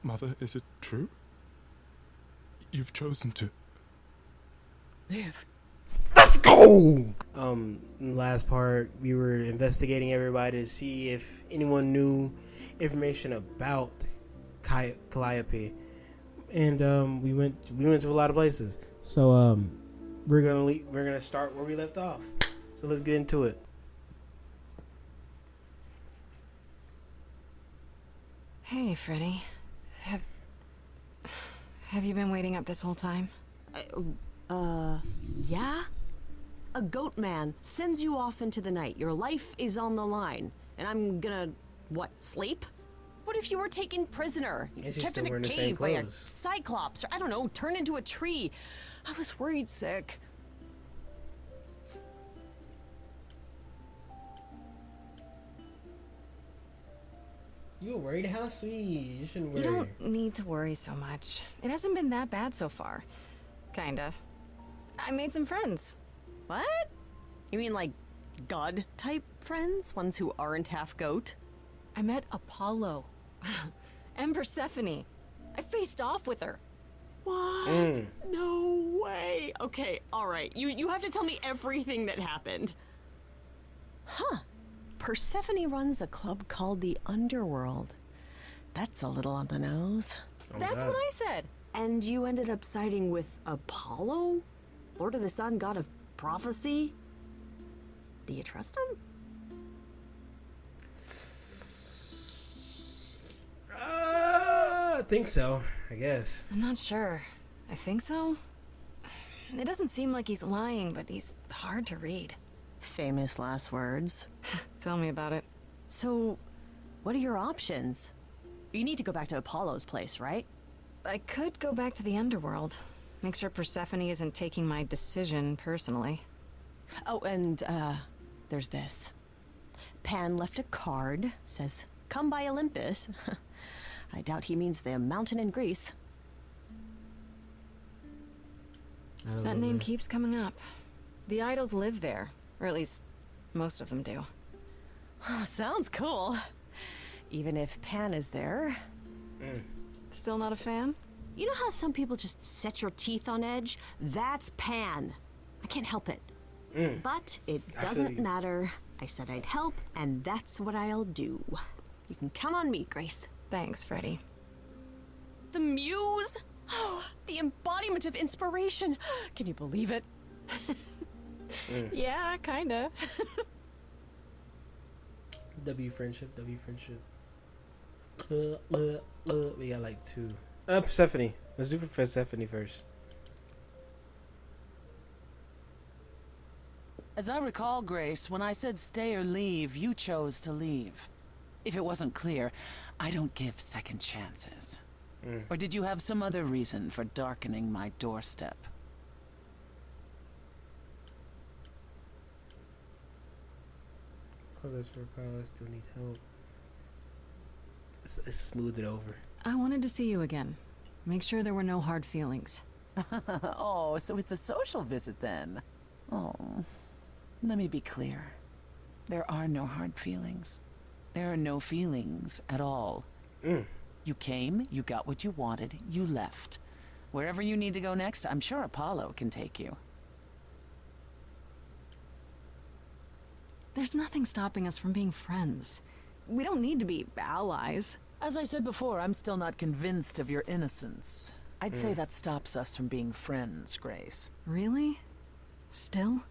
Mother, is it true? You've chosen to live. Let's go! In the last part, we were investigating everybody to see if anyone knew information about Calliope. And we went to a lot of places. So we're gonna start where we left off. So let's get into it. Hey, Freddy. Have you been waiting up this whole time? Yeah? A goat man sends you off into the night. Your life is on the line. And I'm gonna, what, sleep? What if you were taken prisoner? Kept in a cave by a cyclops, or I don't know, turned into a tree? I was worried sick. You were worried? How sweet. You shouldn't worry. You don't need to worry so much. It hasn't been that bad so far. Kinda. I made some friends. What? You mean like god-type friends? Ones who aren't half goat? I met Apollo. And Persephone. I faced off with her. What? No way. Okay, alright. You have to tell me everything that happened. Huh. Persephone runs a club called the Underworld. That's a little on the nose. Oh, That's God. what I said. And you ended up siding with Apollo? Lord of the Sun, god of prophecy? Do you trust him? I think so, I guess. I'm not sure. I think so. It doesn't seem like he's lying, but he's hard to read. Famous last words. Tell me about it. So, what are your options? You need to go back to Apollo's place, right? I could go back to the underworld. Make sure Persephone isn't taking my decision personally. Oh, and, there's this. Pan left a card, says, "Come by Olympus." I doubt he means the mountain in Greece. That name keeps coming up. The idols live there, or at least most of them do. Sounds cool. Even if Pan is there. Still not a fan? You know how some people just set your teeth on edge? That's Pan. I can't help it. But it doesn't matter. I said I'd help, and that's what I'll do. You can count on me, Grace. Thanks, Freddy. The muse? Oh, the embodiment of inspiration. Can you believe it? Yeah, kinda. W friendship. We got like two. Persephone. Let's do Persephone first. As I recall, Grace, when I said stay or leave, you chose to leave. If it wasn't clear, I don't give second chances. Or did you have some other reason for darkening my doorstep? Pause for power. Still need help. Let's smooth it over. I wanted to see you again. Make sure there were no hard feelings. Oh, so it's a social visit then. Oh, let me be clear. There are no hard feelings. There are no feelings at all. You came, you got what you wanted, you left. Wherever you need to go next, I'm sure Apollo can take you. There's nothing stopping us from being friends. We don't need to be allies. As I said before, I'm still not convinced of your innocence. I'd say that stops us from being friends, Grace. Really? Still?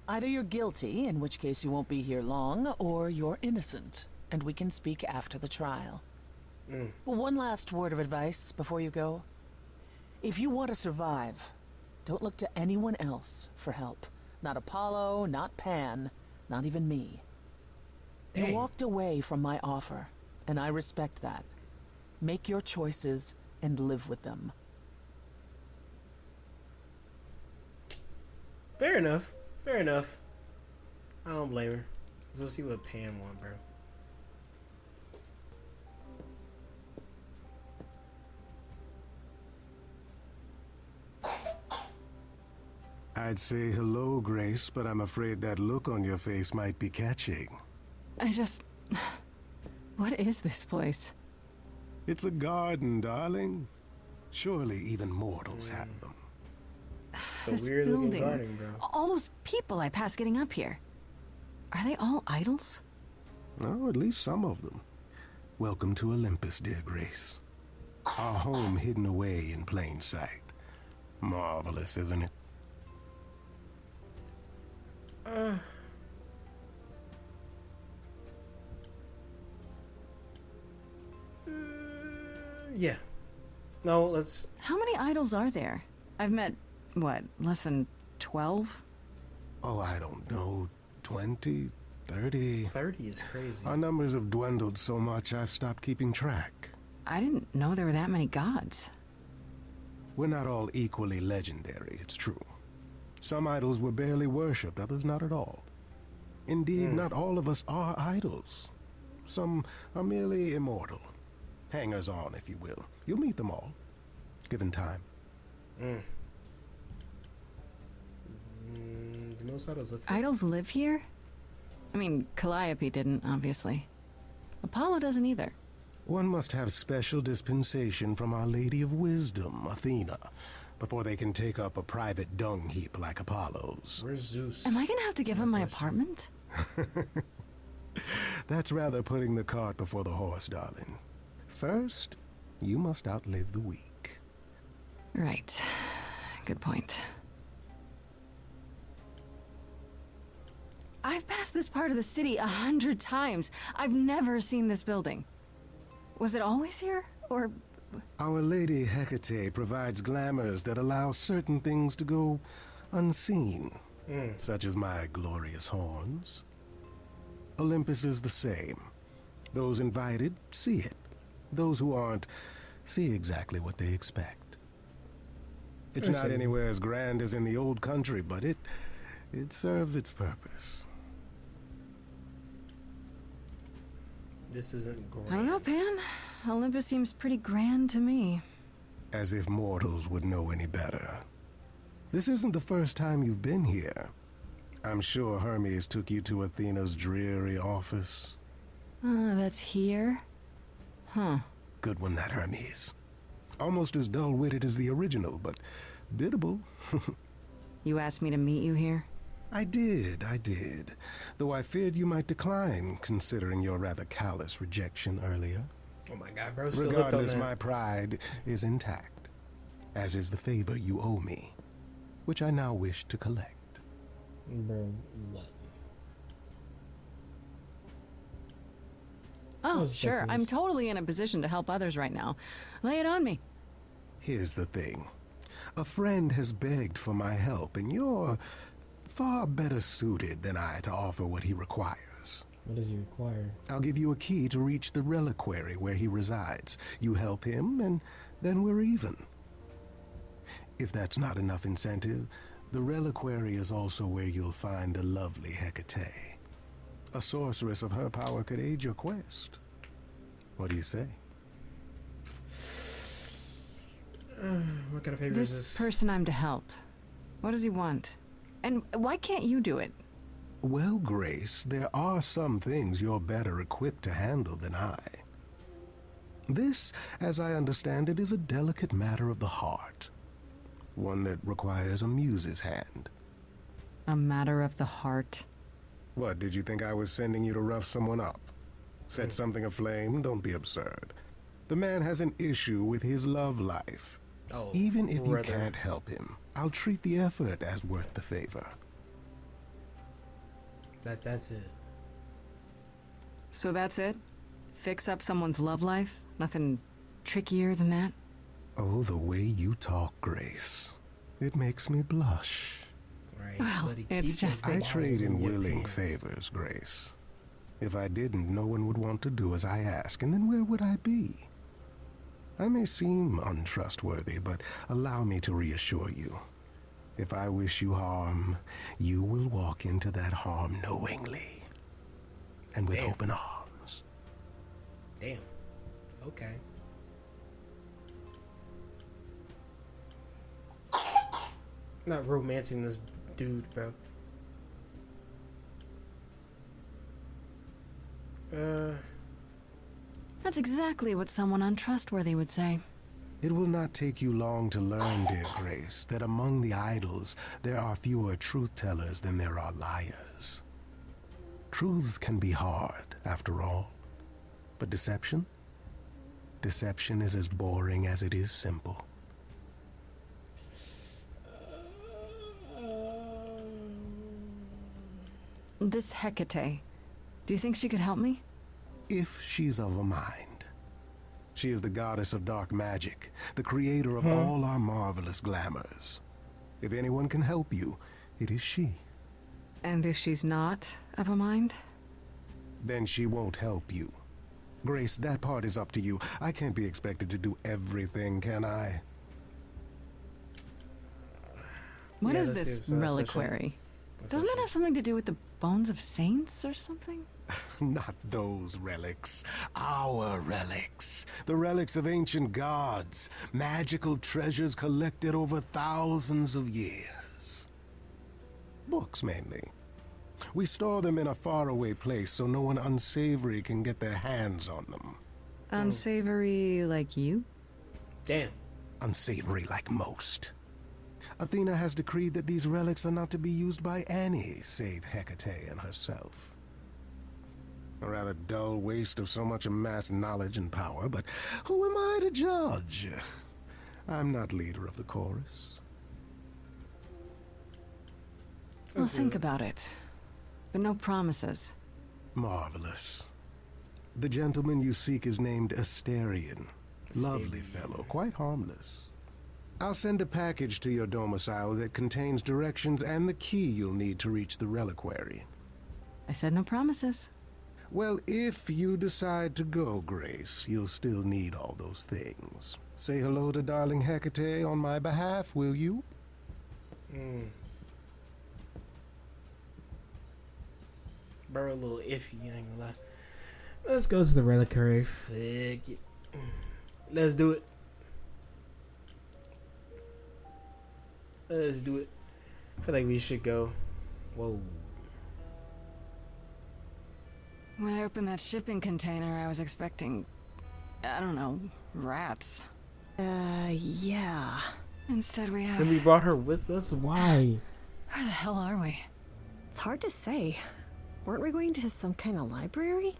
Either you're guilty, in which case you won't be here long, or you're innocent, and we can speak after the trial. One last word of advice before you go. If you want to survive, don't look to anyone else for help. Not Apollo, not Pan, not even me. You walked away from my offer, and I respect that. Make your choices and live with them. Fair enough. I don't blame her. Let's see what Pam want, bro. I'd say hello, Grace, but I'm afraid that look on your face might be catching. What is this place? It's a garden, darling. Surely even mortals have them. It's a This weird looking building, garden, bro. all those people I pass getting up here. Are they all idols? Oh, at least some of them. Welcome to Olympus, dear Grace. Our home hidden away in plain sight. Marvelous, isn't it? Yeah. No, let's. How many idols are there? I've met, what, less than 12? Oh, I don't know. 20, 30. 30 is crazy. Our numbers have dwindled so much I've stopped keeping track. I didn't know there were that many gods. We're not all equally legendary, it's true. Some idols were barely worshipped, others not at all. Indeed, not all of us are idols. Some are merely immortal. Hangers-on, if you will. You'll meet them all, given time. Most idols live here. Idols live here? I mean, Calliope didn't, obviously. Apollo doesn't either. One must have special dispensation from Our Lady of Wisdom, Athena, before they can take up a private dung heap like Apollo's. Where's Zeus? Am I gonna have to give him my apartment? That's rather putting the cart before the horse, darling. First, you must outlive the weak. Right. Good point. I've passed this part of the city 100 times. I've never seen this building. Was it always here, or...? Our Lady Hecate provides glamours that allow certain things to go unseen, such as my glorious horns. Olympus is the same. Those invited see it. Those who aren't see exactly what they expect. It's not anywhere as grand as in the old country, but it serves its purpose. This isn't grand. I don't know, Pan. Olympus seems pretty grand to me. As if mortals would know any better. This isn't the first time you've been here. I'm sure Hermes took you to Athena's dreary office. That's here? Huh. Good one, that Hermes. Almost as dull-witted as the original, but biddable. You asked me to meet you here? I did. Though I feared you might decline, considering your rather callous rejection earlier. Oh my god, bro. Still hooked on Regardless, that. my pride is intact, as is the favor you owe me, which I now wish to collect. Bro, what? Oh, What's sure. that, I'm please? totally in a position to help others right now. Lay it on me. Here's the thing. A friend has begged for my help, and you're far better suited than I to offer what he requires. What does he require? I'll give you a key to reach the reliquary where he resides. You help him, and then we're even. If that's not enough incentive, the reliquary is also where you'll find the lovely Hecate. A sorceress of her power could aid your quest. What do you say? What kind of favor is This this? person I'm to help. What does he want? And why can't you do it? Well, Grace, there are some things you're better equipped to handle than I. This, as I understand it, is a delicate matter of the heart. One that requires a muse's hand. A matter of the heart. What, did you think I was sending you to rough someone up? Set something aflame? Don't be absurd. The man has an issue with his love life. Oh, Even if you brother. can't help him, I'll treat the effort as worth the favor. That's it. So that's it? Fix up someone's love life? Nothing trickier than that? Oh, the way you talk, Grace. It makes me blush. Right. Well, Bloody it's keep just them I that- trade balls in your willing pants. favors, Grace. If I didn't, no one would want to do as I ask, and then where would I be? I may seem untrustworthy, but allow me to reassure you. If I wish you harm, you will walk into that harm knowingly. And with Damn. open arms. Damn. Okay. Not romancing this dude, bro. That's exactly what someone untrustworthy would say. It will not take you long to learn, dear Grace, that among the idols there are fewer truth-tellers than there are liars. Truths can be hard, after all. But deception? Deception is as boring as it is simple. This Hecate, do you think she could help me? If she's of a mind. She is the goddess of dark magic, the creator of all our marvelous glamours. If anyone can help you, it is she. And if she's not of a mind? Then she won't help you. Grace, that part is up to you. I can't be expected to do everything, can I? What is this reliquary? Doesn't that have something to do with the bones of saints or something? Not those relics. Our relics. The relics of ancient gods. Magical treasures collected over thousands of years. Books, mainly. We store them in a faraway place so no one unsavory can get their hands on them. Unsavory like you? Damn. Unsavory like most. Athena has decreed that these relics are not to be used by any save Hecate and herself. A rather dull waste of so much amassed knowledge and power, but who am I to judge? I'm not leader of the chorus. Well, think about it. But no promises. Marvelous. The gentleman you seek is named Asterion. Lovely fellow, quite harmless. I'll send a package to your domicile that contains directions and the key you'll need to reach the reliquary. I said no promises. Well, if you decide to go, Grace, you'll still need all those things. Say hello to darling Hecate on my behalf, will you? Bro, a little iffy, I ain't gonna lie. Let's go to the reliquary. Fuck it. Let's do it. Let's do it. I feel like we should go. Whoa. When I opened that shipping container, I was expecting, I don't know, rats. Yeah. Instead we have... And we brought her with us? Why? Where the hell are we? It's hard to say. Weren't we going to some kind of library?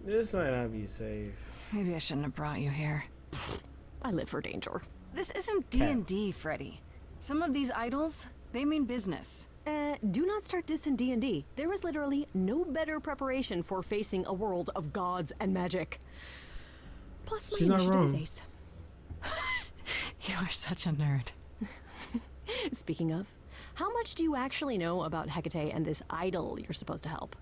This might not be safe. Maybe I shouldn't have brought you here. I live for danger. This isn't D&D, Freddy. Some of these idols, they mean business. Do not start dissing D&D. There is literally no better preparation for facing a world of gods and magic. Plus, my She's not initiative is wrong. ace. You are such a nerd. Speaking of, how much do you actually know about Hecate and this idol you're supposed to help?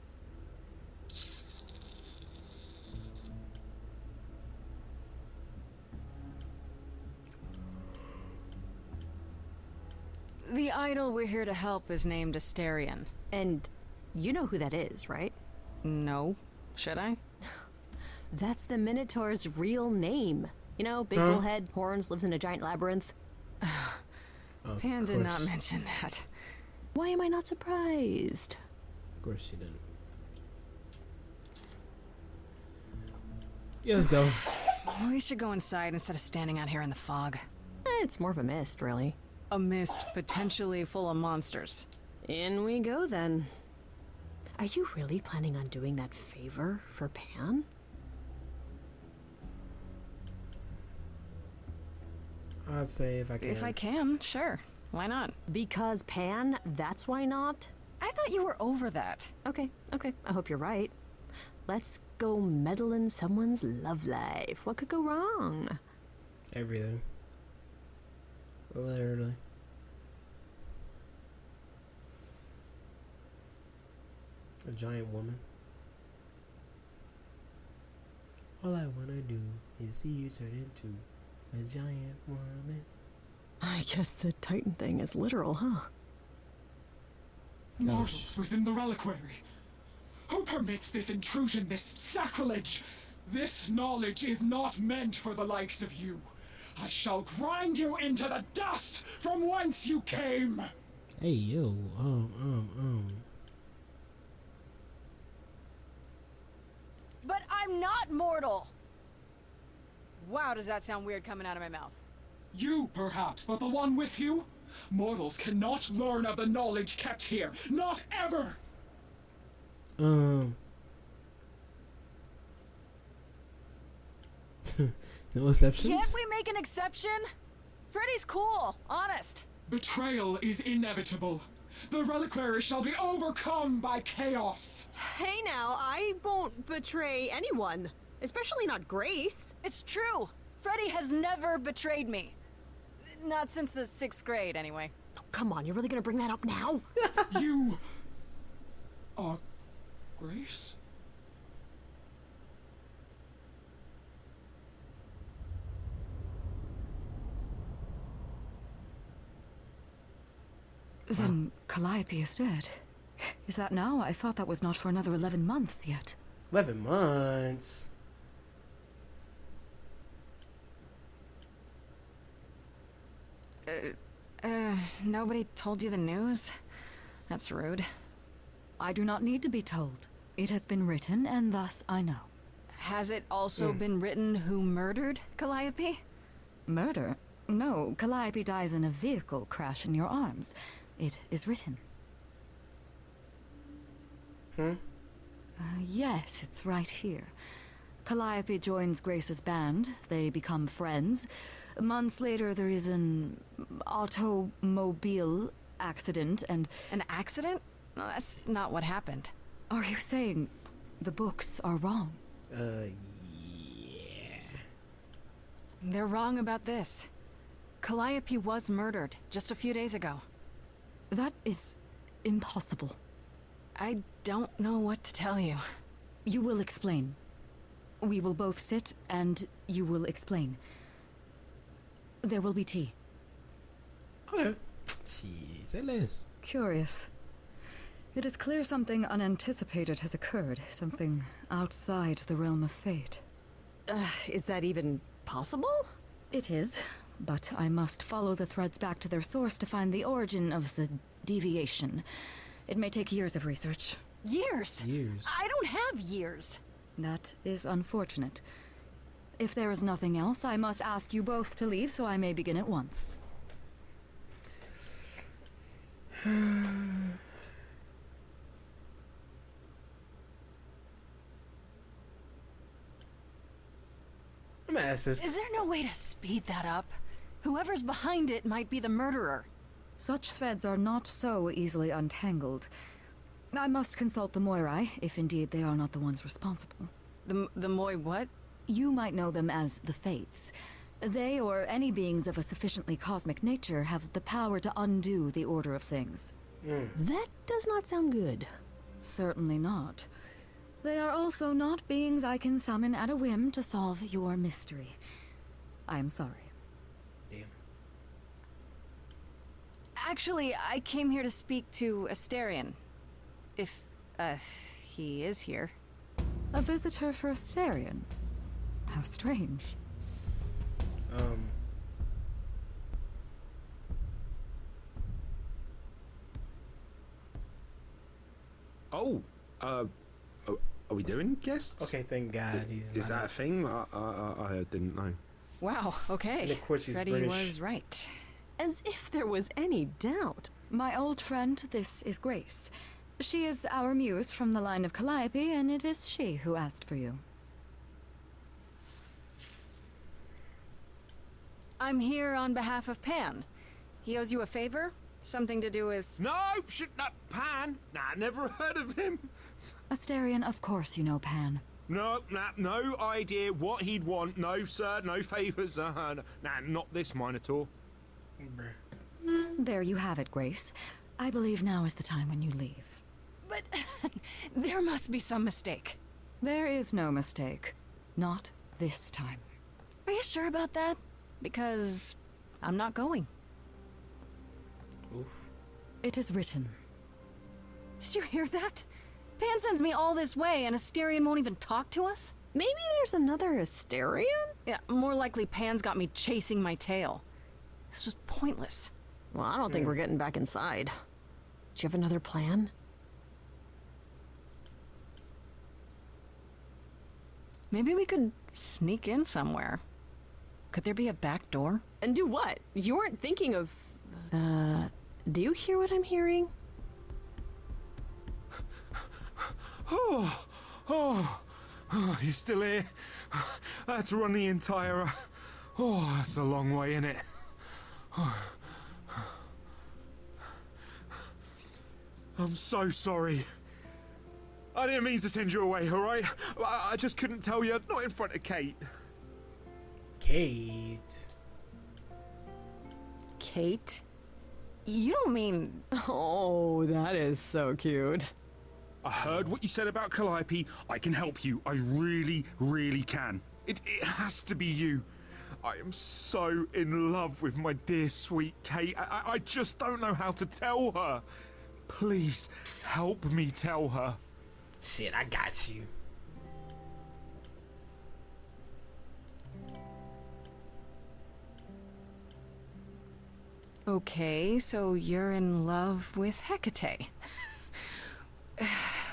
The idol we're here to help is named Asterion. And you know who that is, right? No. Should I? That's the Minotaur's real name. You know, big bullhead, horns, lives in a giant labyrinth. Pan did not mention that. Why am I not surprised? Of course she didn't. Yeah, let's go. We should go inside instead of standing out here in the fog. It's more of a mist, really. A mist potentially full of monsters. In we go, then. Are you really planning on doing that favor for Pan? I'd say if I can. If I can, sure. Why not? Because Pan, that's why not? I thought you were over that. Okay, I hope you're right. Let's go meddle in someone's love life. What could go wrong? Everything. Literally. A giant woman. All I wanna do is see you turn into a giant woman. I guess the Titan thing is literal, huh? Mortals within the reliquary. Who permits this intrusion, this sacrilege? This knowledge is not meant for the likes of you. I shall grind you into the dust from whence you came. Hey, yo, But I'm not mortal! Wow, does that sound weird coming out of my mouth? You, perhaps, but the one with you? Mortals cannot learn of the knowledge kept here. Not ever! No exceptions? Can't we make an exception? Freddy's cool, honest. Betrayal is inevitable. The reliquary shall be overcome by chaos. Hey now, I won't betray anyone. Especially not Grace. It's true. Freddy has never betrayed me. Not since the 6th grade, anyway. Oh, come on, you're really gonna bring that up now? You are Grace? Then Calliope is dead. Is that now? I thought that was not for another 11 months yet. 11 months? Nobody told you the news? That's rude. I do not need to be told. It has been written, and thus I know. Has it also been written who murdered Calliope? Murder? No, Calliope dies in a vehicle crash in your arms. It is written. Yes, it's right here. Calliope joins Grace's band. They become friends. Months later, there is an automobile accident, and... An accident? No, that's not what happened. Are you saying the books are wrong? Yeah. They're wrong about this. Calliope was murdered just a few days ago. That is impossible. I don't know what to tell you. You will explain. We will both sit, and you will explain. There will be tea. Okay. Jeez, say less. Curious. It is clear something unanticipated has occurred, something outside the realm of fate. Is that even possible? It is, but I must follow the threads back to their source to find the origin of the deviation. It may take years of research. Years? Years. I don't have years. That is unfortunate. If there is nothing else, I must ask you both to leave so I may begin at once. I'm gonna ask this. Is there no way to speed that up? Whoever's behind it might be the murderer. Such threads are not so easily untangled. I must consult the Moirai, if indeed they are not the ones responsible. The Moi what? You might know them as the Fates. They, or any beings of a sufficiently cosmic nature, have the power to undo the order of things. That does not sound good. Certainly not. They are also not beings I can summon at a whim to solve your mystery. I am sorry. Damn. Actually, I came here to speak to Asterion. If, he is here. A visitor for Asterion? How strange. Are we doing guests? Okay, thank God he's Is not. that a thing? I didn't know. Wow, okay. And of course he's Freddy British. was right. As if there was any doubt. My old friend, this is Grace. She is our muse from the line of Calliope, and it is she who asked for you. I'm here on behalf of Pan. He owes you a favor? Something to do with... No, not Pan. Nah, never heard of him. Asterion, of course you know Pan. No idea what he'd want. No, sir, no favors. Nah, not this Minotaur. Bruh. There you have it, Grace. I believe now is the time when you leave. But there must be some mistake. There is no mistake. Not this time. Are you sure about that? Because I'm not going. Oof. It is written. Did you hear that? Pan sends me all this way and Asterion won't even talk to us? Maybe there's another Asterion? Yeah, more likely Pan's got me chasing my tail. This was pointless. Well, I don't think we're getting back inside. Do you have another plan? Maybe we could sneak in somewhere. Could there be a back door? And do what? You weren't thinking of... do you hear what I'm hearing? Oh, you still here? I had to run the entire... Oh, that's a long way, isn't it? I'm so sorry. I didn't mean to send you away, alright? I just couldn't tell you, not in front of Kate. Kate? Kate? You don't mean... Oh, that is so cute. I heard what you said about Calliope. I can help you. I really, really can. It has to be you. I am so in love with my dear sweet Kate. I just don't know how to tell her. Please, help me tell her. Shit, I got you. Okay, so you're in love with Hecate.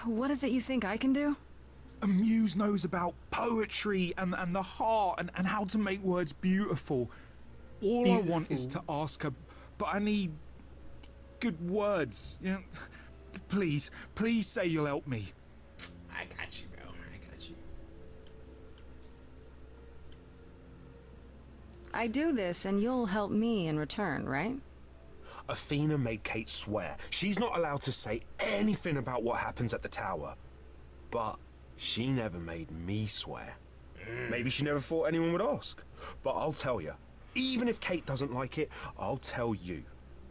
What is it you think I can do? A muse knows about poetry and the heart and how to make words beautiful. All I want is to ask her, but I need good words. You know, please say you'll help me. I got you, bro. I got you. I do this and you'll help me in return, right? Athena made Kate swear she's not allowed to say anything about what happens at the tower. But she never made me swear. Maybe she never thought anyone would ask. But I'll tell you, even if Kate doesn't like it, I'll tell you.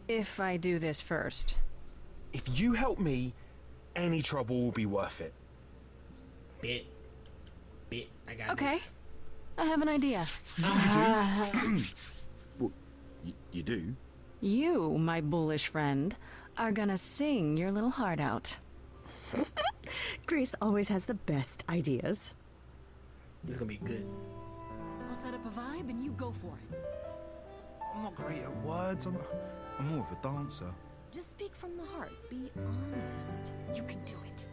If I do this first. If you help me, any trouble will be worth it. Bit. I got Okay. this. I have an idea. Well, you do? You, my bullish friend, are gonna sing your little heart out. Grace always has the best ideas. This is gonna be good. I'll set up a vibe and you go for it. I'm not great at words. I'm more of a dancer. Just speak from the heart. Be honest. You can do it.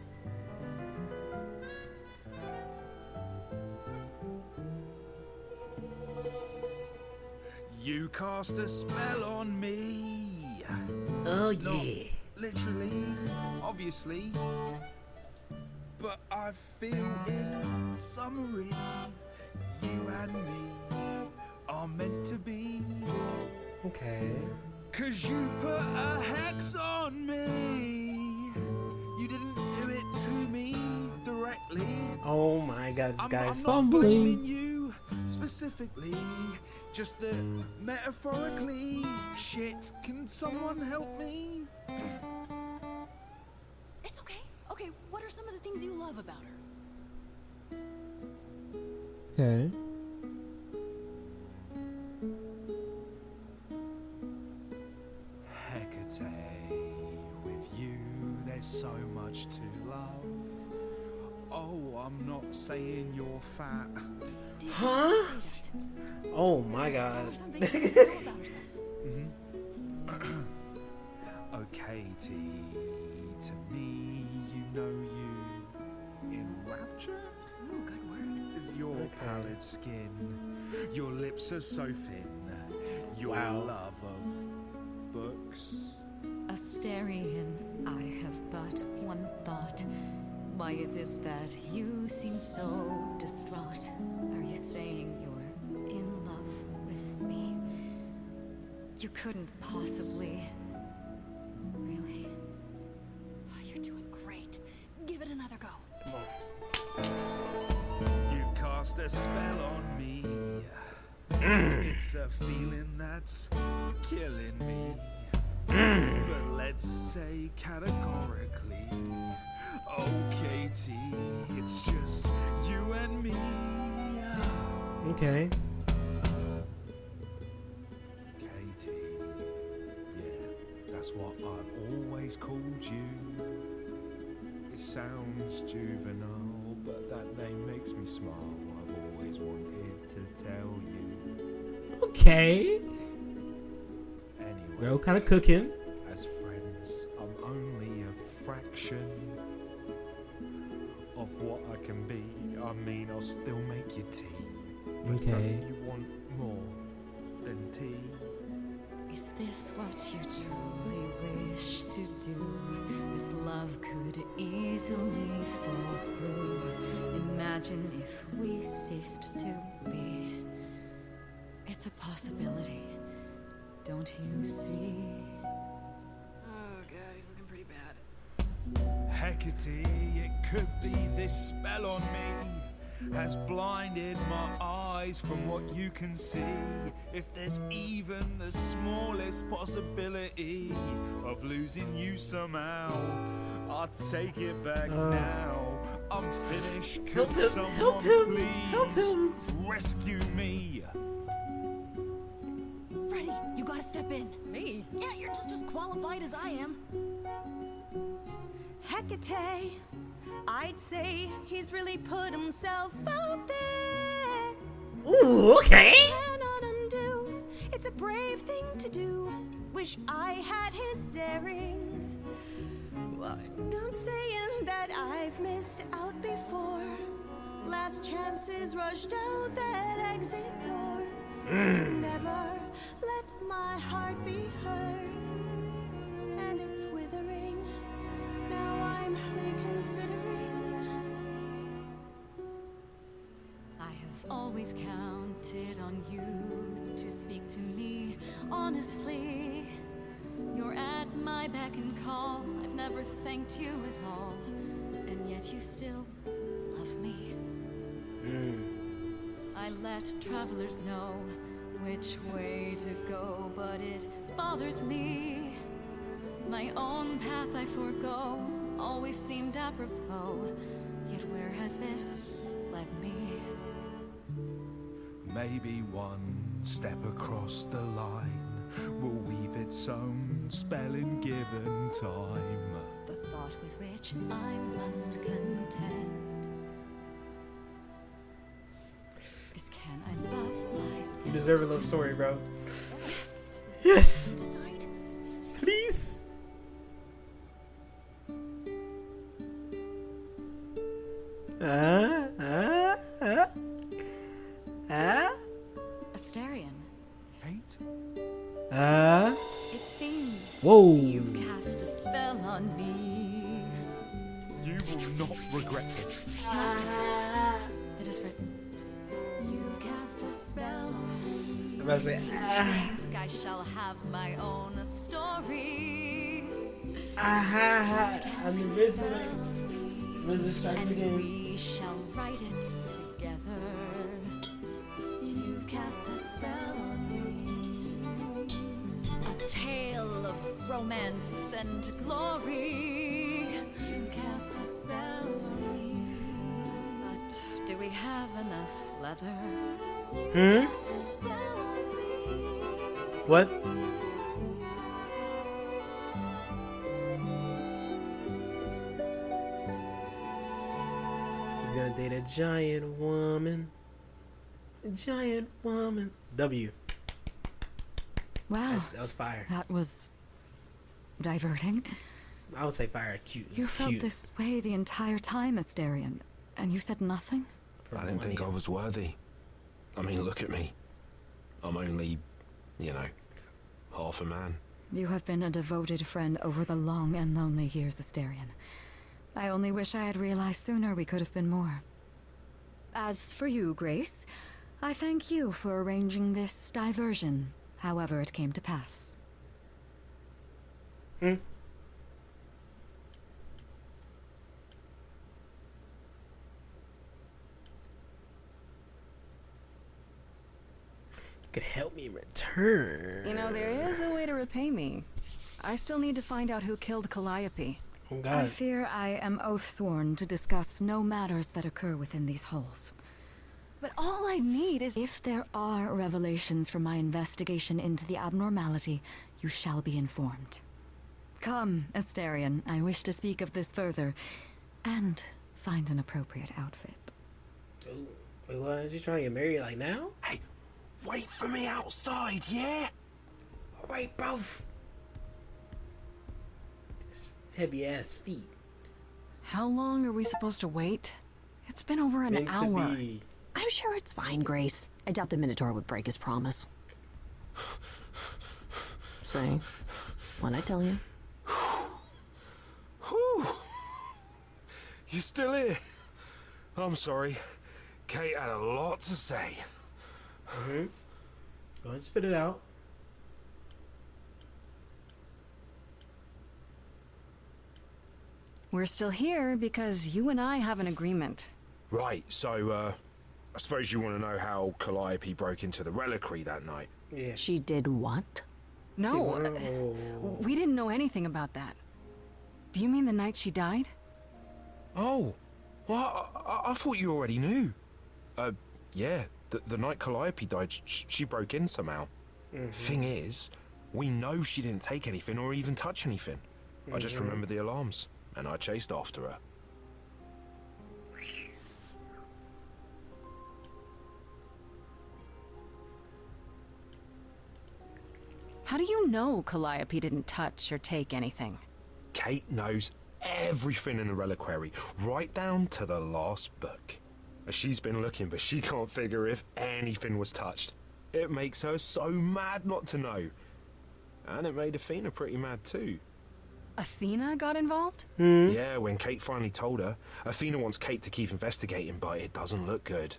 You cast a spell on me. Oh yeah. Literally, obviously. But I feel in summary, you and me are meant to be. Okay. 'Cause you put a hex on me. You didn't do it to me directly. Oh my god, this guy's I'm not fumbling. blaming you specifically, just that metaphorically. Shit, can someone help me? It's okay. Okay, what are some of the things you love about her? Okay. Hecate, with you there's so much to love. Oh, I'm not saying you're fat. Huh? Oh my god. Oh, Katie, to me, you know you in rapture? Ooh, good word. Is your pallid skin, your lips are so thin, your Wow. love of books. Asterion, I have but one thought. Why is it that you seem so distraught? Are you saying you're in love with me? You couldn't possibly. Really? Oh, you're doing great. Give it another go. You've cast a spell on me. It's a feeling that's killing me. But let's say categorically, oh Katie, it's just you and me. Okay. Katie, yeah, that's what I've always called you. It sounds juvenile, but that name makes me smile. I've always wanted to tell you. Okay. Anyway, Bro, kind of cooking. as friends, I'm only a fraction of what I can be. I mean, I'll still make you tea. But Okay. don't you want more than tea? Is this what you truly wish to do? This love could easily fall through. Imagine if we ceased to be. It's a possibility, don't you see? Oh god, he's looking pretty bad. Hecate, it could be this spell on me has blinded my eyes from what you can see. If there's even the smallest possibility of losing you somehow, I'll take it back now. I'm finished. Could Help him, someone help him, please help him. rescue me? Freddy, you gotta step in. Me? Yeah, you're just as qualified as I am. Hecate, I'd say he's really put himself out there. Ooh, okay. Cannot undo. It's a brave thing to do. Wish I had his daring. But I'm saying that I've missed out before. Last chances rushed out that exit door. Never let my heart be heard. And it's withering. Now I'm reconsidering. I have always counted on you to speak to me honestly. You're at my beck and call. I've never thanked you at all, and yet you still love me. I let travelers know which way to go, but it bothers me. My own path I forego always seemed apropos. Yet where has this led me? Maybe one step across the line will weave its own spell in given time. The thought with which I must contend is, can I love my You deserve a love story, bro. best? Yes. Decide. Please. Asterion, Kate? it seems Whoa. you've cast a spell on me. You will not regret this. It is written. You've cast a spell on me. I'm about to say, Think I shall have my own story. I'm the visitor. Visitor strikes And again. we shall write it together. You've cast a spell on me. A tale of romance and glory. You've cast a spell on me. But do we have enough leather? You've cast a spell on me. What? He's gonna date a giant woman. A giant woman. W. Wow, That was fire. that was diverting. I would say fire. Cute. It You was felt cute. this way the entire time, Asterion, and you said nothing? For I didn't think I millennia. was worthy. I mean, look at me. I'm only, you know, half a man. You have been a devoted friend over the long and lonely years, Asterion. I only wish I had realized sooner we could have been more. As for you, Grace, I thank you for arranging this diversion, however it came to pass. Could help me return. You know, there is a way to repay me. I still need to find out who killed Calliope. Oh I God. fear I am oath-sworn to discuss no matters that occur within these halls. But all I need is... If there are revelations from my investigation into the abnormality, you shall be informed. Come, Asterion, I wish to speak of this further, and find an appropriate outfit. Ooh, wait, what? Is he trying to get married like now? Hey, wait for me outside, yeah? Alright, bro. These heavy ass feet. How long are we supposed to wait? It's been over an Meant to hour. be. I'm sure it's fine, Grace. I doubt the Minotaur would break his promise. Say, what'd I tell you? Whew. You still here? I'm sorry. Kate had a lot to say. Go ahead and spit it out. We're still here because you and I have an agreement. Right, so, I suppose you want to know how Calliope broke into the reliquary that night. Yeah. She did what? No, Oh. we didn't know anything about that. Do you mean the night she died? Oh, well, I thought you already knew. Yeah, the night Calliope died, she broke in somehow. Thing is, we know she didn't take anything or even touch anything. I just remember the alarms, and I chased after her. How do you know Calliope didn't touch or take anything? Kate knows everything in the reliquary, right down to the last book. She's been looking, but she can't figure if anything was touched. It makes her so mad not to know. And it made Athena pretty mad too. Athena got involved? Yeah, when Kate finally told her, Athena wants Kate to keep investigating, but it doesn't look good.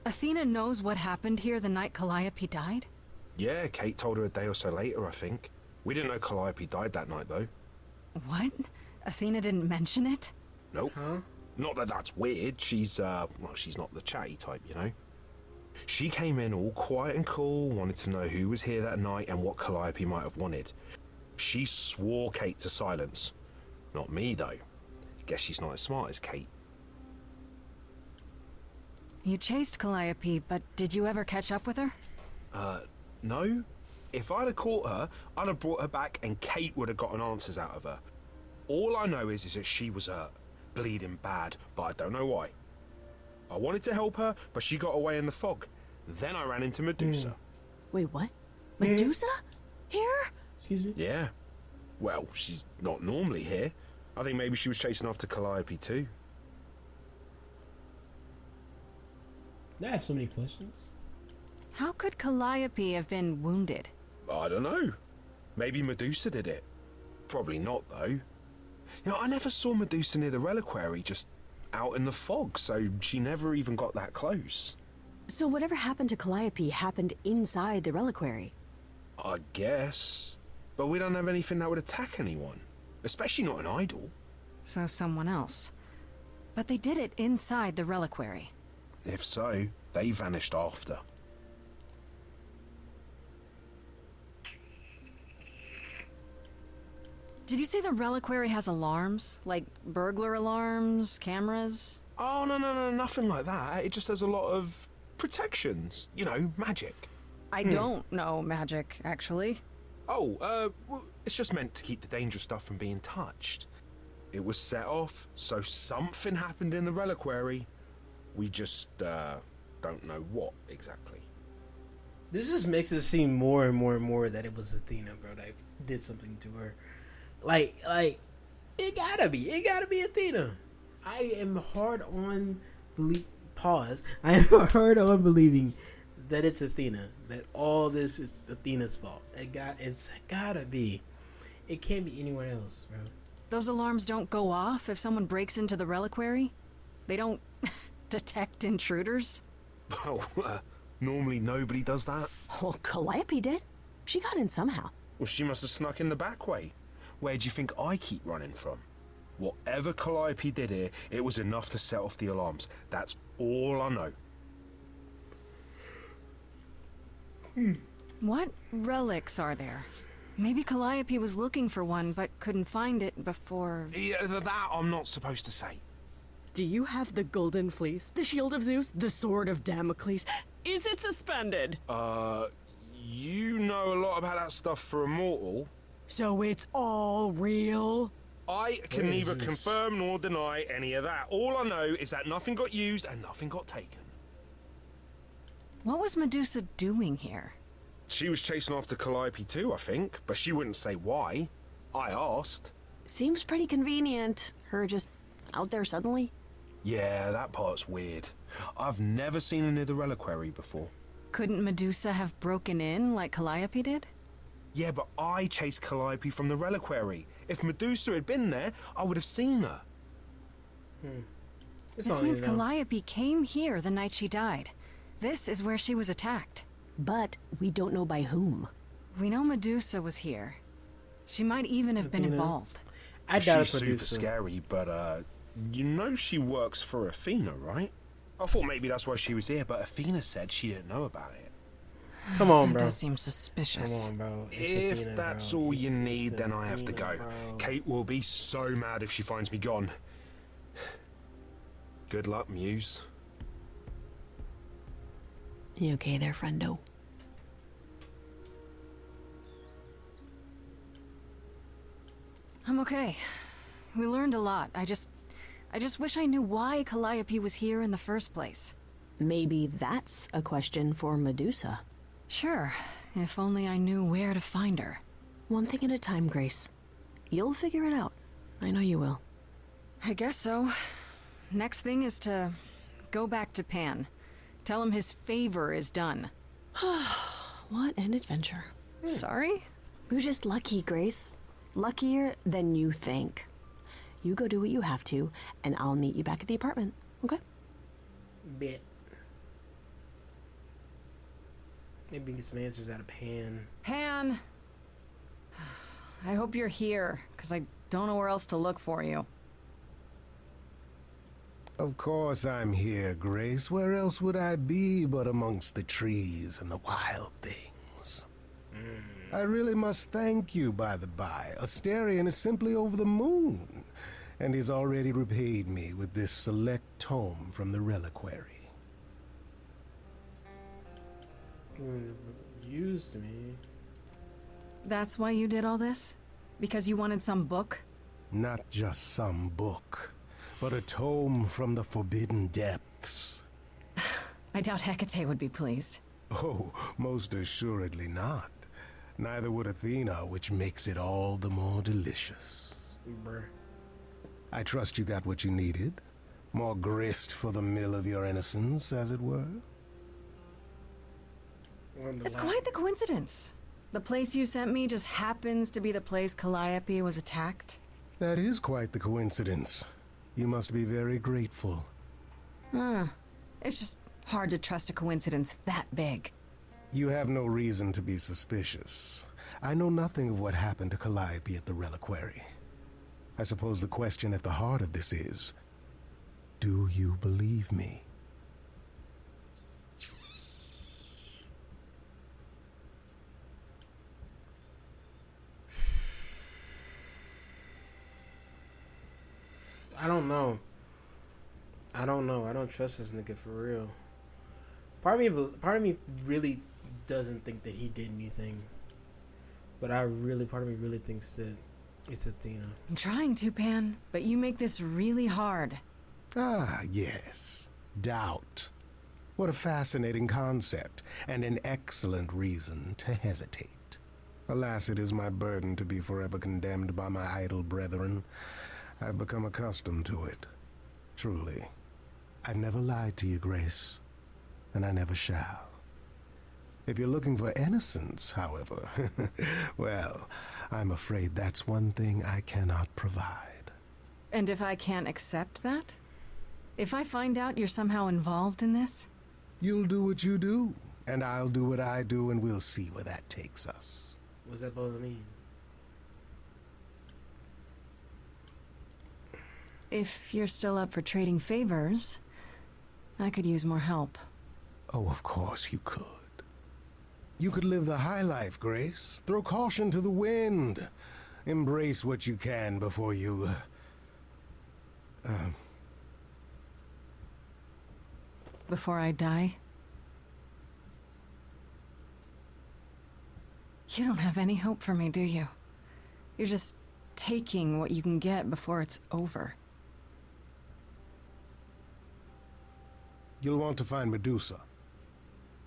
Athena knows what happened here the night Calliope died? Yeah, Kate told her a day or so later, I think. We didn't know Calliope died that night, though. What? Athena didn't mention it? Nope. Not that that's weird. She's, well, she's not the chatty type, you know? She came in all quiet and cool, wanted to know who was here that night and what Calliope might have wanted. She swore Kate to silence. Not me, though. Guess she's not as smart as Kate. You chased Calliope, but did you ever catch up with her? No. If I'd have caught her, I'd have brought her back and Kate would have gotten answers out of her. All I know is that she was hurt, bleeding bad, but I don't know why. I wanted to help her, but she got away in the fog. Then I ran into Medusa. Wait, what? Medusa? Here? Excuse me? Yeah. Well, she's not normally here. I think maybe she was chasing after Calliope too. I have so many questions. How could Calliope have been wounded? I don't know. Maybe Medusa did it. Probably not, though. You know, I never saw Medusa near the reliquary, just out in the fog, so she never even got that close. So whatever happened to Calliope happened inside the reliquary. I guess. But we don't have anything that would attack anyone. Especially not an idol. So someone else. But they did it inside the reliquary. If so, they vanished after. Did you say the reliquary has alarms? Like burglar alarms, cameras? Oh, no, nothing like that. It just has a lot of protections. You know, magic. I don't know magic, actually. Oh, well, it's just meant to keep the dangerous stuff from being touched. It was set off, so something happened in the reliquary. We just, don't know what exactly. This just makes it seem more and more and more that it was Athena, bro, that did something to her. Like, it gotta be Athena. I am hard on I am hard on believing that it's Athena. That all this is Athena's fault. It's gotta be. It can't be anyone else, bro. Those alarms don't go off if someone breaks into the reliquary? They don't detect intruders? Well, normally nobody does that. Well, Calliope did. She got in somehow. Well, she must have snuck in the back way. Where do you think I keep running from? Whatever Calliope did here, it was enough to set off the alarms. That's all I know. What relics are there? Maybe Calliope was looking for one, but couldn't find it before... Yeah, that I'm not supposed to say. Do you have the golden fleece, the shield of Zeus, the sword of Damocles? Is it suspended? You know a lot about that stuff for a mortal. So it's all real? I can What is neither this? confirm nor deny any of that. All I know is that nothing got used and nothing got taken. What was Medusa doing here? She was chasing after Calliope too, I think, but she wouldn't say why. I asked. Seems pretty convenient. Her just out there suddenly. Yeah, that part's weird. I've never seen her near the reliquary before. Couldn't Medusa have broken in like Calliope did? Yeah, but I chased Calliope from the reliquary. If Medusa had been there, I would have seen her. This means Calliope came here the night she died. This is where she was attacked. But we don't know by whom. We know Medusa was here. She might even have been involved. I doubt She's it's super Medusa. scary, but you know she works for Athena, right? I thought maybe that's why she was here, but Athena said she didn't know about it. Come on, That bro. does seem suspicious. Come on, bro. It's If Athena, that's bro. all you It's need, then I have to Athena, go. bro. Kate will be so mad if she finds me gone. Good luck, Muse. You okay there, friendo? I'm okay. We learned a lot. I just wish I knew why Calliope was here in the first place. Maybe that's a question for Medusa. Sure, if only I knew where to find her. One thing at a time, Grace. You'll figure it out. I know you will. I guess so. Next thing is to go back to Pan. Tell him his favor is done. What an adventure. Sorry? You're just lucky, Grace. Luckier than you think. You go do what you have to, and I'll meet you back at the apartment, okay? Bit. Maybe get some answers out of Pan. Pan! I hope you're here, because I don't know where else to look for you. Of course I'm here, Grace. Where else would I be but amongst the trees and the wild things? I really must thank you, by the by. Asterion is simply over the moon, and he's already repaid me with this select tome from the reliquary. Used me. That's why you did all this? Because you wanted some book? Not just some book, but a tome from the forbidden depths. I doubt Hecate would be pleased. Oh, most assuredly not. Neither would Athena, which makes it all the more delicious. Bruh. I trust you got what you needed. More grist for the mill of your innocence, as it were. It's quite the coincidence. The place you sent me just happens to be the place Calliope was attacked. That is quite the coincidence. You must be very grateful. It's just hard to trust a coincidence that big. You have no reason to be suspicious. I know nothing of what happened to Calliope at the reliquary. I suppose the question at the heart of this is, do you believe me? I don't know. I don't trust this nigga for real. Part of me really doesn't think that he did anything. But part of me really thinks that it's Athena. I'm trying to, Pan, but you make this really hard. Ah, yes. Doubt. What a fascinating concept, and an excellent reason to hesitate. Alas, it is my burden to be forever condemned by my idle brethren. I've become accustomed to it. Truly. I've never lied to you, Grace, and I never shall. If you're looking for innocence, however, well, I'm afraid that's one thing I cannot provide. And if I can't accept that? If I find out you're somehow involved in this? You'll do what you do, and I'll do what I do, and we'll see where that takes us. What's that supposed to mean? If you're still up for trading favors, I could use more help. Oh, of course you could. You could live the high life, Grace. Throw caution to the wind. Embrace what you can before you... Before I die? You don't have any hope for me, do you? You're just taking what you can get before it's over. You'll want to find Medusa,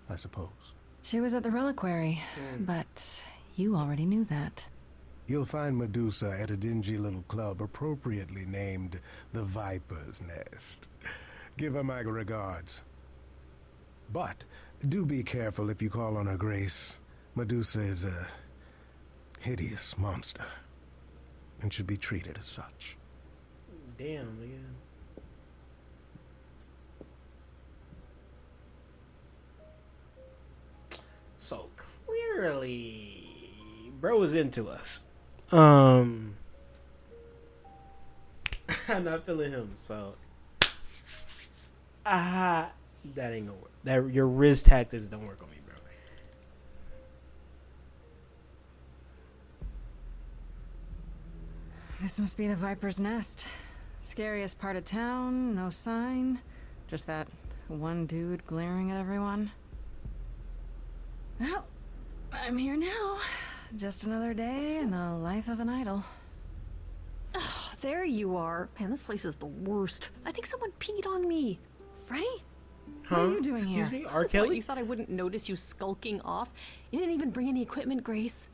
I suppose. She was at the reliquary, but you already knew that. You'll find Medusa at a dingy little club appropriately named the Viper's Nest. Give her my regards. But do be careful if you call on her grace. Medusa is a hideous monster and should be treated as such. Damn, nigga. So clearly, bro was into us. I'm not feeling him, so that ain't gonna work. That your risk tactics don't work on me, bro. This must be the Viper's Nest. Scariest part of town, no sign. Just that one dude glaring at everyone. Well, I'm here now. Just another day in the life of an idol. Oh, there you are. Man, this place is the worst. I think someone peed on me. Freddy? Huh? What are you doing Excuse here? me, R. What, Kelly? you thought I wouldn't notice you skulking off? You didn't even bring any equipment, Grace.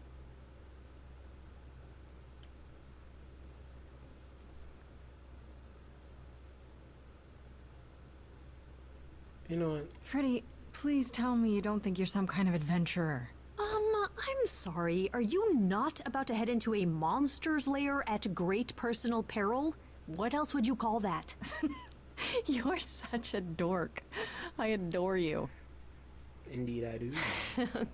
You know what? Freddy, please tell me you don't think you're some kind of adventurer. I'm sorry. Are you not about to head into a monster's lair at great personal peril? What else would you call that? You're such a dork. I adore you. Indeed, I do.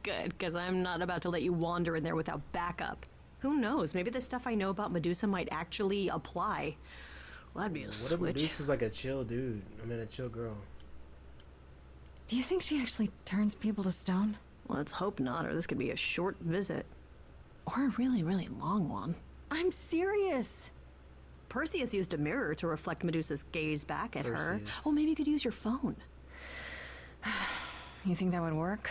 Good, because I'm not about to let you wander in there without backup. Who knows? Maybe the stuff I know about Medusa might actually apply. Well, that'd be a What if switch. Medusa's like a chill dude? I mean, a chill girl. Do you think she actually turns people to stone? Let's hope not, or this could be a short visit. Or a really, really long one. I'm serious. Perseus used a mirror to reflect Medusa's gaze back at her. Perseus. Oh, maybe you could use your phone. You think that would work?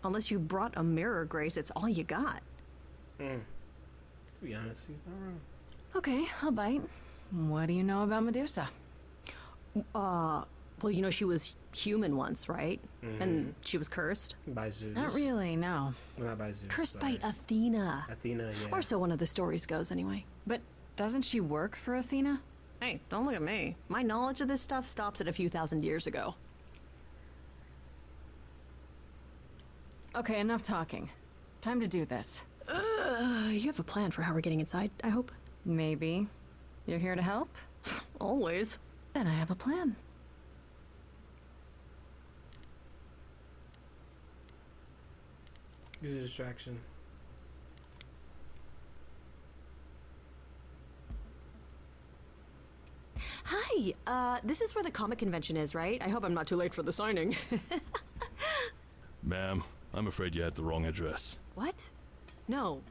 Unless you brought a mirror, Grace, it's all you got. To be honest, he's not wrong. Okay, I'll bite. What do you know about Medusa? Well, you know, she was human once, right? And she was cursed. By Zeus. Not really, no. Well, not by Zeus. Cursed sorry. by Athena. Athena, yeah. Or so one of the stories goes, anyway. But doesn't she work for Athena? Hey, don't look at me. My knowledge of this stuff stops at a few thousand years ago. Okay, enough talking. Time to do this. You have a plan for how we're getting inside, I hope? Maybe. You're here to help? Always. Then I have a plan. Use a distraction. Hi, this is where the comic convention is, right? I hope I'm not too late for the signing. Ma'am, I'm afraid you had the wrong address. What? No.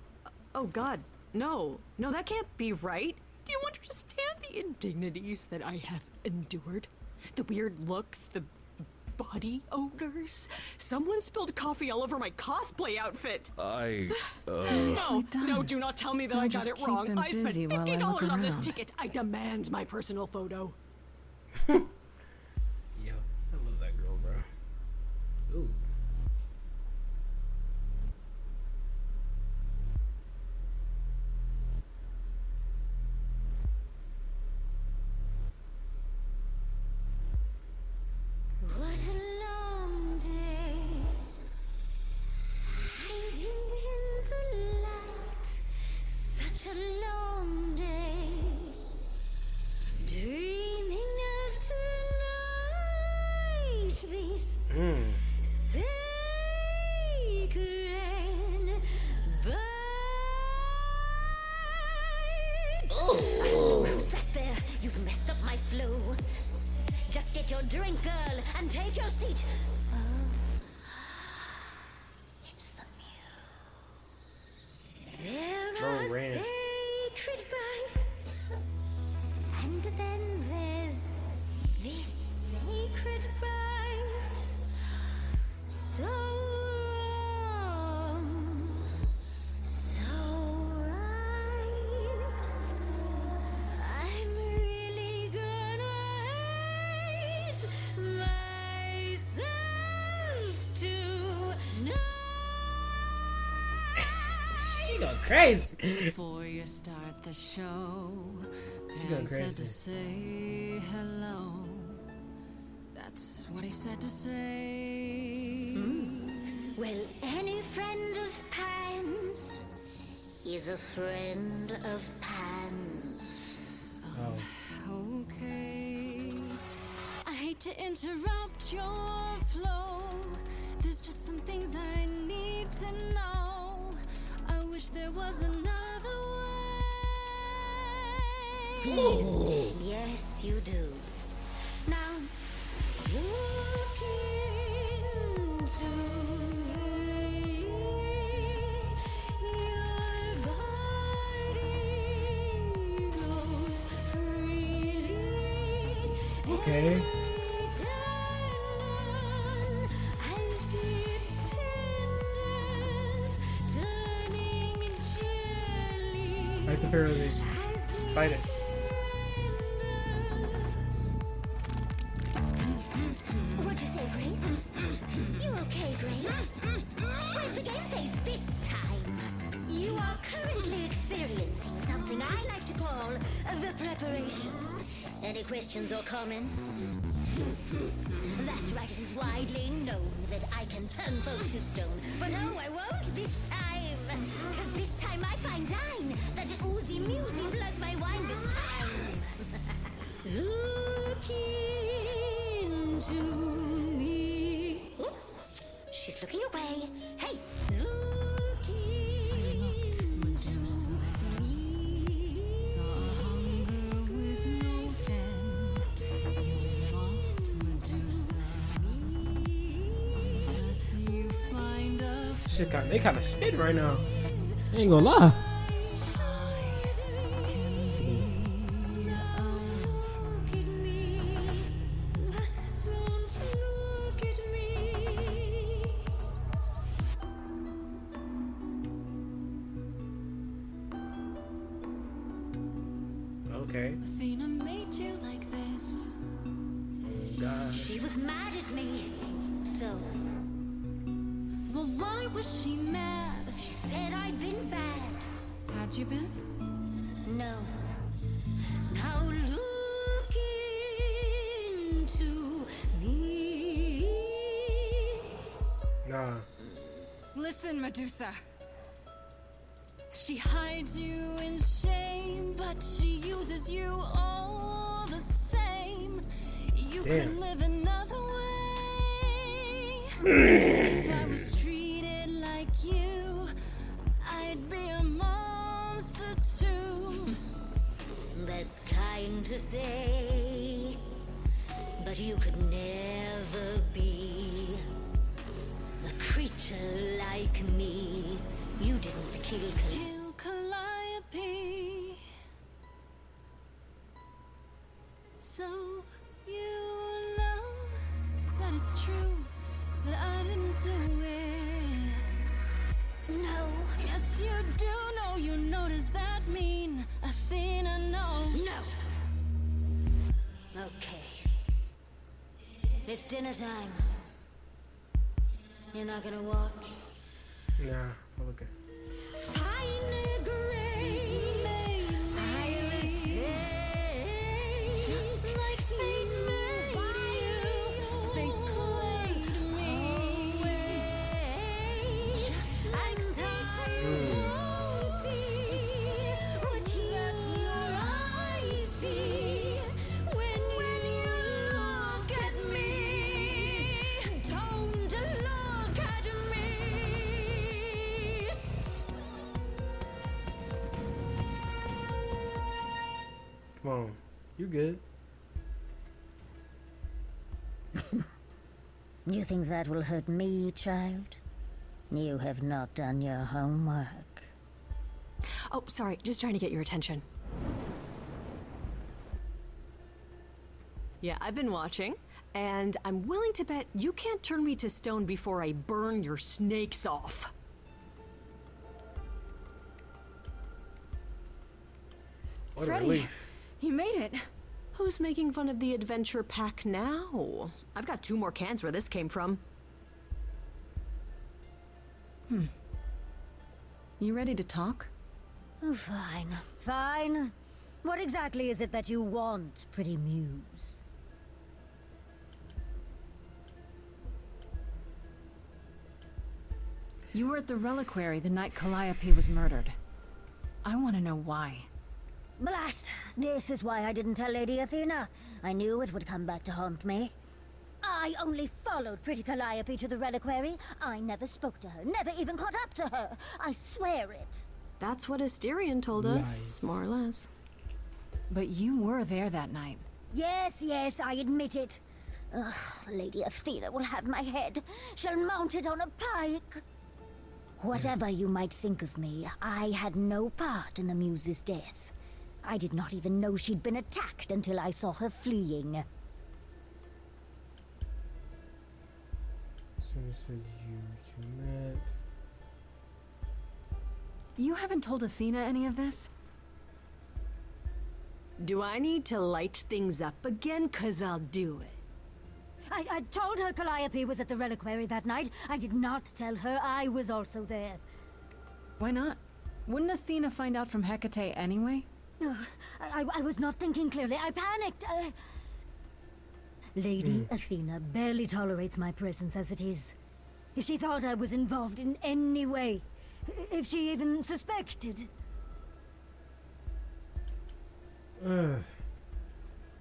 Oh, God. No. No, that can't be right. Do you understand the indignities that I have endured? The weird looks, the body odors. Someone spilled coffee all over my cosplay outfit. Nicely done. No, do not tell me that I'll I got just it keep wrong. them I spent busy while I look $50 on this around. ticket. I demand my personal photo. Yo, I love that girl, bro. Ooh. What a long day, hiding in the light. Such a long day, dreaming of tonight. This sacred bite. Who's that there? You've messed up my flow. Just get your drink, girl, and take your seat. Oh, it's the muse. There Bro are ran. sacred bites, and then there's this sacred bite. So wrong, so right. crazy. Before you start the show, She going Pan said crazy. to say hello. That's what he said to say. Well, any friend of Pan's is a friend of Pan's. Oh. Okay. I hate to interrupt your flow. There's just some things I need to know. I wish there was another way. Yes, you do. Now, look into me. Your body goes freely. Okay. Fight the paralysis. Fight it. What'd you say, Grace? You okay, Grace? Where's the game face this time? You are currently experiencing something I like to call the preparation. Any questions or comments? That's right, it is widely known that I can turn folks to stone. But oh, I won't this time. Cause this time I find dine that oozy musy bloods my wine this time. Look into me. Ooh, she's looking away. Hey, look into me. Saw hunger with no end. You lost Medusa. Unless you find a Shit, they kind of spit right now. I ain't gonna lie. Okay. Athena made you like this. Oh God. She was mad at me. So, Well, why was she mad? she said I'd been bad. Had you been? No. Now look into me. Nah. Listen, Medusa. She hides you in shame, but she uses you all the same. You Damn. could live another way. If I was treated like you, I'd be a monster too. That's kind to say. But you could never be a creature like me. You didn't kill Calliope. So you know that it's true that I didn't do it. No. Yes, you do know. You know, does that mean Athena knows? No. Okay. It's dinner time. You're not gonna watch? Nah. Feel okay. Fine grace, I'll take. Just like fate made you, fate played me. Just like time won't see what your eyes see when you look at me. Don't look at me. Come on. You good. You think that will hurt me, child? You have not done your homework. Oh, sorry, just trying to get your attention. Yeah, I've been watching, and I'm willing to bet you can't turn me to stone before I burn your snakes off. What a Freddy. relief. You made it. Who's making fun of the adventure pack now? I've got 2 more cans where this came from. You ready to talk? Oh, fine. Fine. What exactly is it that you want, pretty muse? You were at the reliquary the night Calliope was murdered. I want to know why. Blast! This is why I didn't tell Lady Athena. I knew it would come back to haunt me. I only followed pretty Calliope to the reliquary. I never spoke to her, never even caught up to her. I swear it. That's what Asterion told us, more or less. But you were there that night. Yes, yes, I admit it. Ugh, Lady Athena will have my head. She'll mount it on a pike. Whatever you might think of me, I had no part in the Muse's death. I did not even know she'd been attacked until I saw her fleeing. So it says you two met. You haven't told Athena any of this? Do I need to light things up again? 'Cause I'll do it. I told her Calliope was at the reliquary that night. I did not tell her I was also there. Why not? Wouldn't Athena find out from Hecate anyway? I was not thinking clearly. I panicked. Lady Athena barely tolerates my presence as it is. If she thought I was involved in any way, if she even suspected...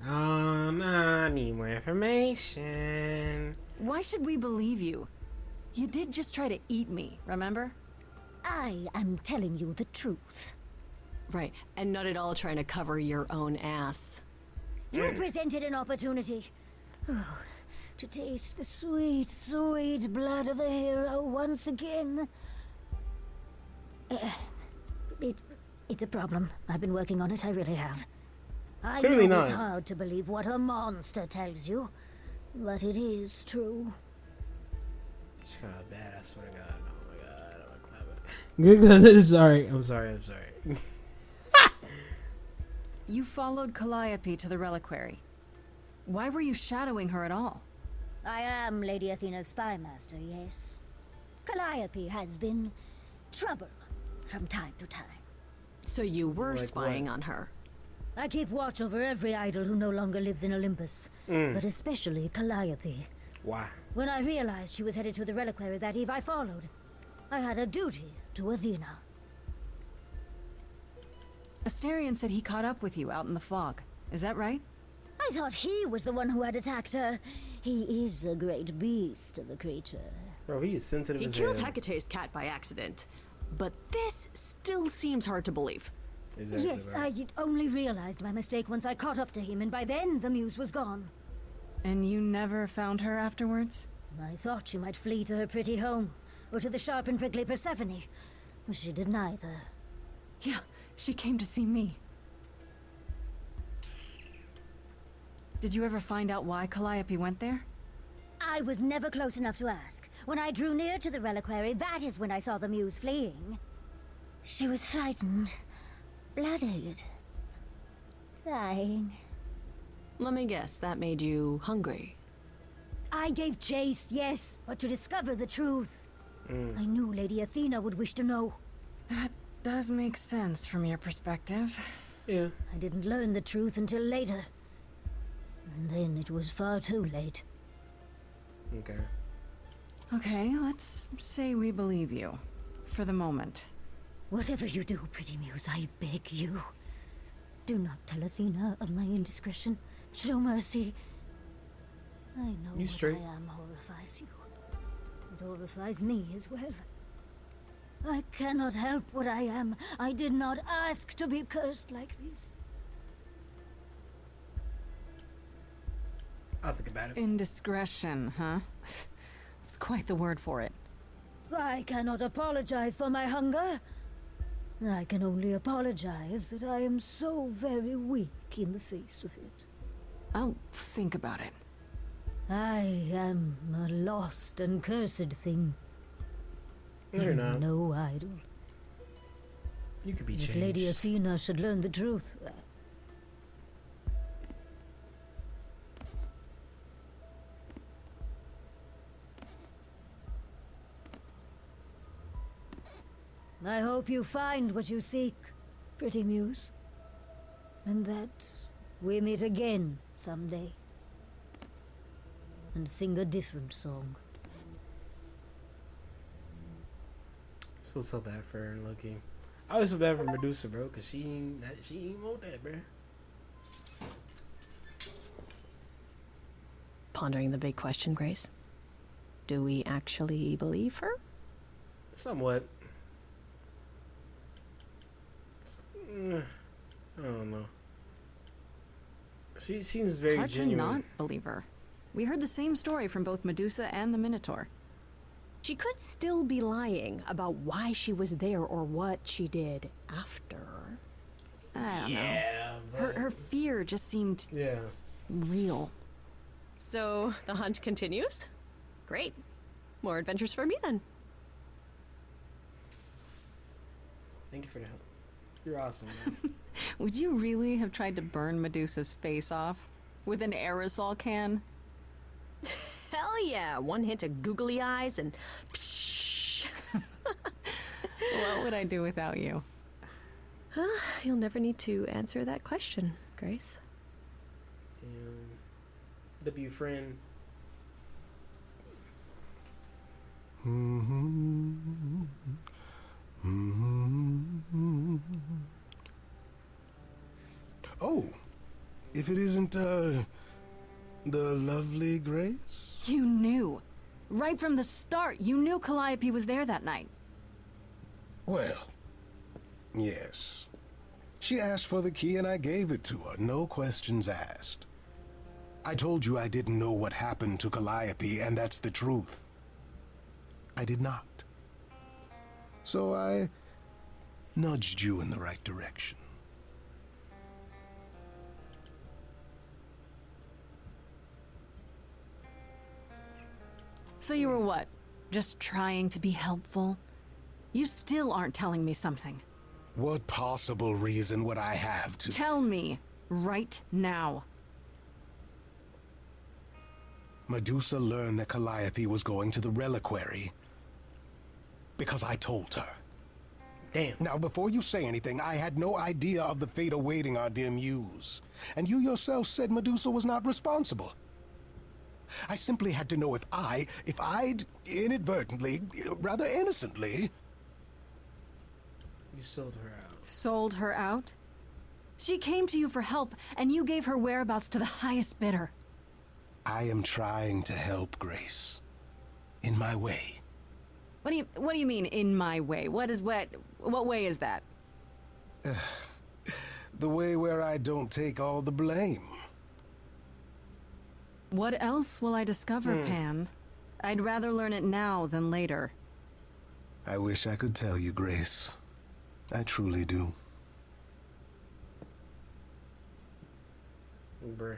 I need more information. Why should we believe you? You did just try to eat me, remember? I am telling you the truth. Right, and not at all trying to cover your own ass. You presented an opportunity. Oh, to taste the sweet, sweet blood of a hero once again. It's a problem. I've been working on it, I really have. I Clearly know not. it's hard to believe what a monster tells you, but it is true. It's kind of bad, I swear to God. Oh my God, I'm gonna clap it. I'm sorry. You followed Calliope to the reliquary. Why were you shadowing her at all? I am Lady Athena's spy master, yes. Calliope has been trouble from time to time. So you were Like spying what? on her. I keep watch over every idol who no longer lives in Olympus, but especially Calliope. Why? When I realized she was headed to the reliquary that eve, I followed. I had a duty to Athena. Asterion said he caught up with you out in the fog. Is that right? I thought he was the one who had attacked her. He is a great beast of a creature. Bro, he is sensitive He as killed hell. Hecate's cat by accident. But this still seems hard to believe. Exactly, Yes, bro. I only realized my mistake once I caught up to him, and by then the muse was gone. And you never found her afterwards? I thought she might flee to her pretty home, or to the sharp and prickly Persephone. She did neither. Yeah, she came to see me. Did you ever find out why Calliope went there? I was never close enough to ask. When I drew near to the reliquary, that is when I saw the muse fleeing. She was frightened, blooded, dying. Let me guess, that made you hungry. I gave chase, yes, but to discover the truth. I knew Lady Athena would wish to know. That does make sense from your perspective. Yeah. I didn't learn the truth until later. And then it was far too late. Okay. Okay, let's say we believe you. For the moment. Whatever you do, pretty muse, I beg you. Do not tell Athena of my indiscretion. Show mercy. I know You what straight. I am horrifies you. It horrifies me as well. I cannot help what I am. I did not ask to be cursed like this. I'll think about it. Indiscretion, huh? That's quite the word for it. I cannot apologize for my hunger. I can only apologize that I am so very weak in the face of it. I'll think about it. I am a lost and cursed thing. No, you're not. No idol. You could be If changed. Lady Athena should learn the truth, I hope you find what you seek. pretty muse. And that we meet again someday. And sing a different song. Feel so bad for her and Loki. I always feel bad for Medusa, bro, cause she ain't want that, bro. Pondering the big question, Grace. Do we actually believe her? Somewhat. I don't know. She seems very Hard genuine. to not believe her. We heard the same story from both Medusa and the Minotaur. She could still be lying about why she was there or what she did after. I don't know. Her fear just seemed real. So the hunt continues? Great. More adventures for me then. Thank you for the help. You're awesome, man. Would you really have tried to burn Medusa's face off with an aerosol can? Hell yeah. One hint of googly eyes and... What would I do without you? You'll never need to answer that question, Grace. Damn. W friend. Oh, if it isn't, the lovely Grace? You knew. Right from the start, you knew Calliope was there that night. Well, yes. She asked for the key and I gave it to her, no questions asked. I told you I didn't know what happened to Calliope, and that's the truth. I did not. So I nudged you in the right direction. So you were what? Just trying to be helpful? You still aren't telling me something. What possible reason would I have to— Tell me, right now. Medusa learned that Calliope was going to the reliquary because I told her. Damn. Now, before you say anything, I had no idea of the fate awaiting our dear muse. And you yourself said Medusa was not responsible. I simply had to know if I'd inadvertently, rather innocently— You sold her out. Sold her out? She came to you for help, and you gave her whereabouts to the highest bidder. I am trying to help, Grace. In my way. What do you mean, in my way? What way is that? The way where I don't take all the blame. What else will I discover, Pan? I'd rather learn it now than later. I wish I could tell you, Grace. I truly do. Bruh.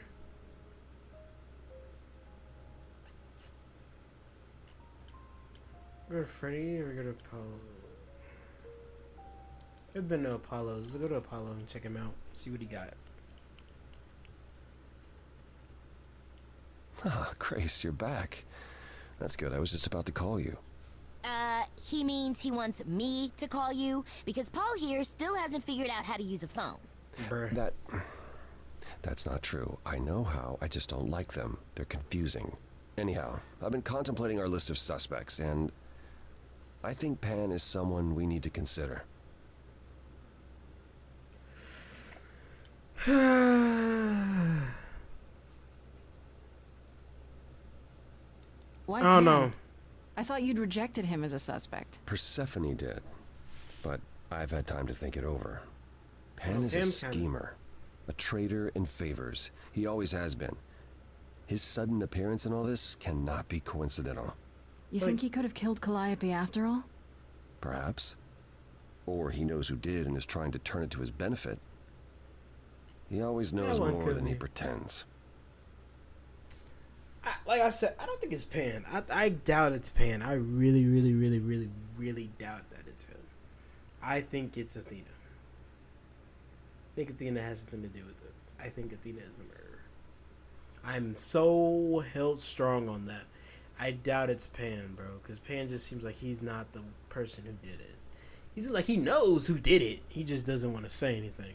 Go to Freddy or go to Apollo? There's been no Apollos. Let's go to Apollo and check him out. See what he got. Ah, Grace, you're back. That's good. I was just about to call you. He means he wants me to call you because Paul here still hasn't figured out how to use a phone. Bruh. That's not true. I know how. I just don't like them. They're confusing. Anyhow, I've been contemplating our list of suspects, and I think Pan is someone we need to consider. Why I don't Pan? know. I thought you'd rejected him as a suspect. Persephone did, but I've had time to think it over. Pan is a schemer, a traitor in favors. He always has been. His sudden appearance in all this cannot be coincidental. You think he could have killed Calliope after all? Perhaps. Or he knows who did and is trying to turn it to his benefit. He always knows more than he pretends. Like I said, I don't think it's Pan. I doubt it's Pan. I really, really, really, really, really doubt that it's him. I think it's Athena. I think Athena has something to do with it. I think Athena is the murderer. I'm so held strong on that. I doubt it's Pan, bro, because Pan just seems like he's not the person who did it. He's like, he knows who did it. He just doesn't want to say anything.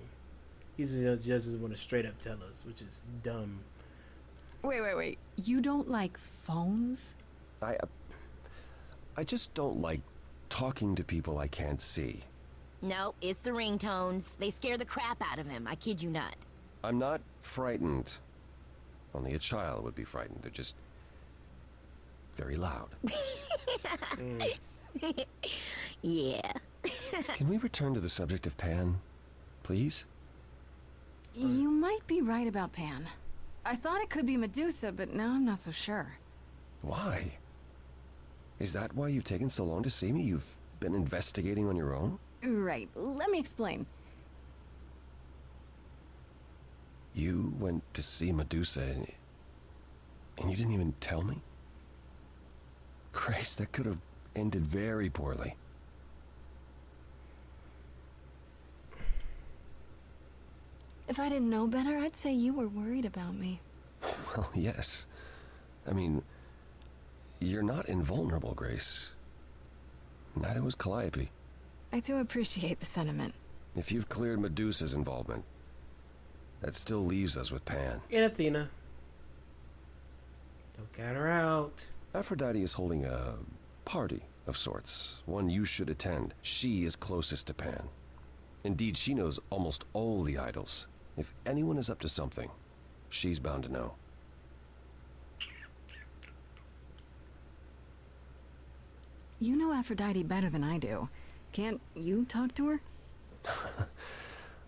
He just doesn't want to straight up tell us, which is dumb. Wait. You don't like phones? I just don't like talking to people I can't see. No, it's the ringtones. They scare the crap out of him. I kid you not. I'm not frightened. Only a child would be frightened. They're just very loud. Yeah. Can we return to the subject of Pan, please? You might be right about Pan. I thought it could be Medusa, but now I'm not so sure. Why? Is that why you've taken so long to see me? You've been investigating on your own? Right. Let me explain. You went to see Medusa and you didn't even tell me? Grace, that could have ended very poorly. If I didn't know better, I'd say you were worried about me. Well, yes. I mean, you're not invulnerable, Grace. Neither was Calliope. I do appreciate the sentiment. If you've cleared Medusa's involvement, that still leaves us with Pan. And Athena. Don't count her out. Aphrodite is holding a party of sorts, one you should attend. She is closest to Pan. Indeed, she knows almost all the idols. If anyone is up to something, she's bound to know. You know Aphrodite better than I do. Can't you talk to her?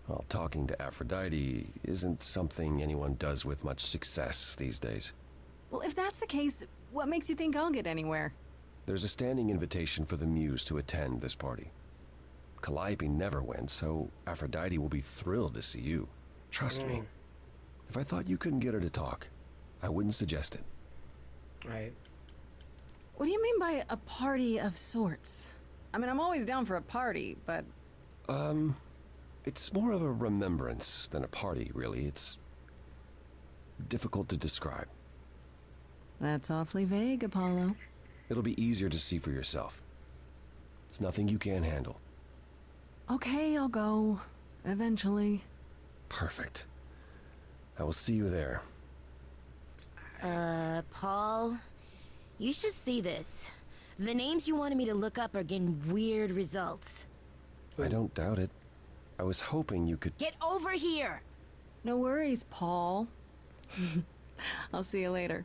Well, talking to Aphrodite isn't something anyone does with much success these days. Well, if that's the case, what makes you think I'll get anywhere? There's a standing invitation for the Muse to attend this party. Calliope never went, so Aphrodite will be thrilled to see you. Trust me. If I thought you couldn't get her to talk, I wouldn't suggest it. Right. What do you mean by a party of sorts? I mean, I'm always down for a party, but... It's more of a remembrance than a party, really. It's difficult to describe. That's awfully vague, Apollo. It'll be easier to see for yourself. It's nothing you can't handle. Okay, I'll go. Eventually. Perfect. I will see you there. Paul, you should see this. The names you wanted me to look up are getting weird results. I don't doubt it. I was hoping you could... Get over here! No worries, Paul. I'll see you later.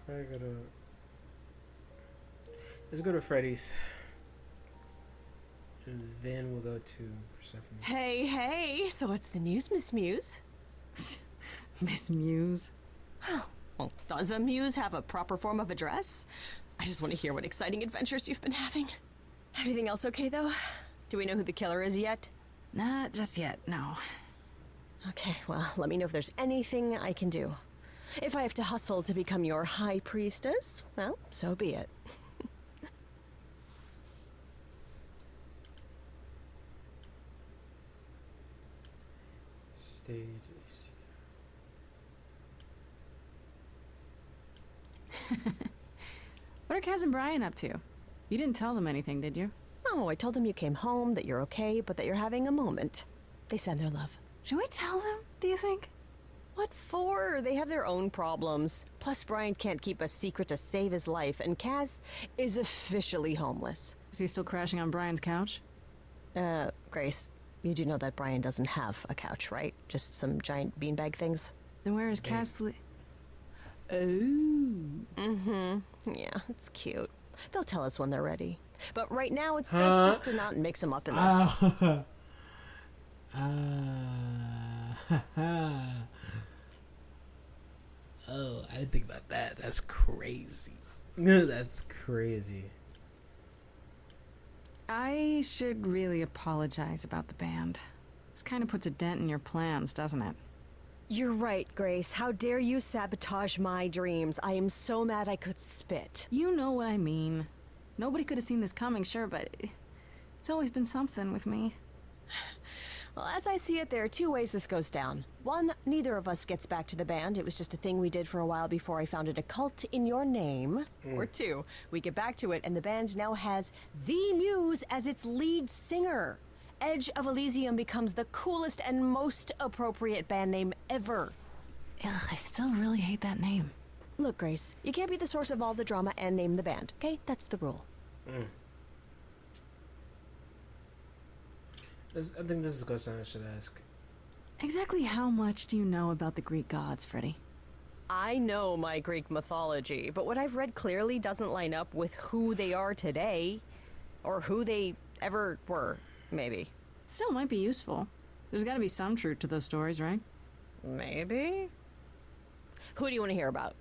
Probably gotta... Let's go to Freddy's. And then we'll go to Persephone. Hey, so what's the news, Miss Muse? Miss Muse? Well, does a muse have a proper form of address? I just want to hear what exciting adventures you've been having. Everything else okay, though? Do we know who the killer is yet? Not just yet, no. Okay, well, let me know if there's anything I can do. If I have to hustle to become your high priestess, well, so be it. Stage. What are Kaz and Brian up to? You didn't tell them anything, did you? No, I told them you came home, that you're okay, but that you're having a moment. They send their love. Should we tell them, do you think? What for? They have their own problems. Plus, Brian can't keep a secret to save his life, and Kaz is officially homeless. Is he still crashing on Brian's couch? Grace, you do know that Brian doesn't have a couch, right? Just some giant beanbag things? Then where is Kaz sleep? Oh. Mm-hmm. Yeah, it's cute. They'll tell us when they're ready. But right now, it's best just to not mix them up in this. Oh, I didn't think about that. That's crazy. No, that's crazy. I should really apologize about the band. This kind of puts a dent in your plans, doesn't it? You're right, Grace. How dare you sabotage my dreams? I am so mad I could spit. You know what I mean. Nobody could have seen this coming, sure, but it's always been something with me. Well, as I see it, there are two ways this goes down. One, neither of us gets back to the band. It was just a thing we did for a while before I founded a cult in your name. Or two, we get back to it and the band now has the Muse as its lead singer. Edge of Elysium becomes the coolest and most appropriate band name ever. Ugh, I still really hate that name. Look, Grace, you can't be the source of all the drama and name the band, okay? That's the rule. I think this is a question I should ask. Exactly how much do you know about the Greek gods, Freddy? I know my Greek mythology, but what I've read clearly doesn't line up with who they are today. Or who they ever were, maybe. Still might be useful. There's gotta be some truth to those stories, right? Maybe? Who do you want to hear about?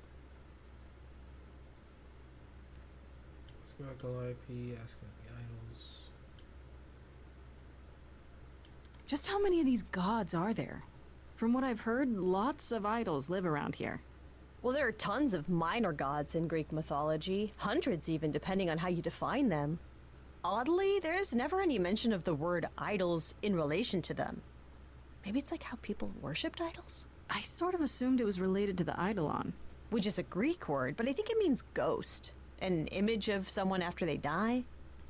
Ask about Calliope, ask about the idols. Just how many of these gods are there? From what I've heard, lots of idols live around here. Well, there are tons of minor gods in Greek mythology, hundreds even, depending on how you define them. Oddly, there's never any mention of the word idols in relation to them. Maybe it's like how people worshipped idols? I sort of assumed it was related to the eidolon. Which is a Greek word, but I think it means ghost. An image of someone after they die.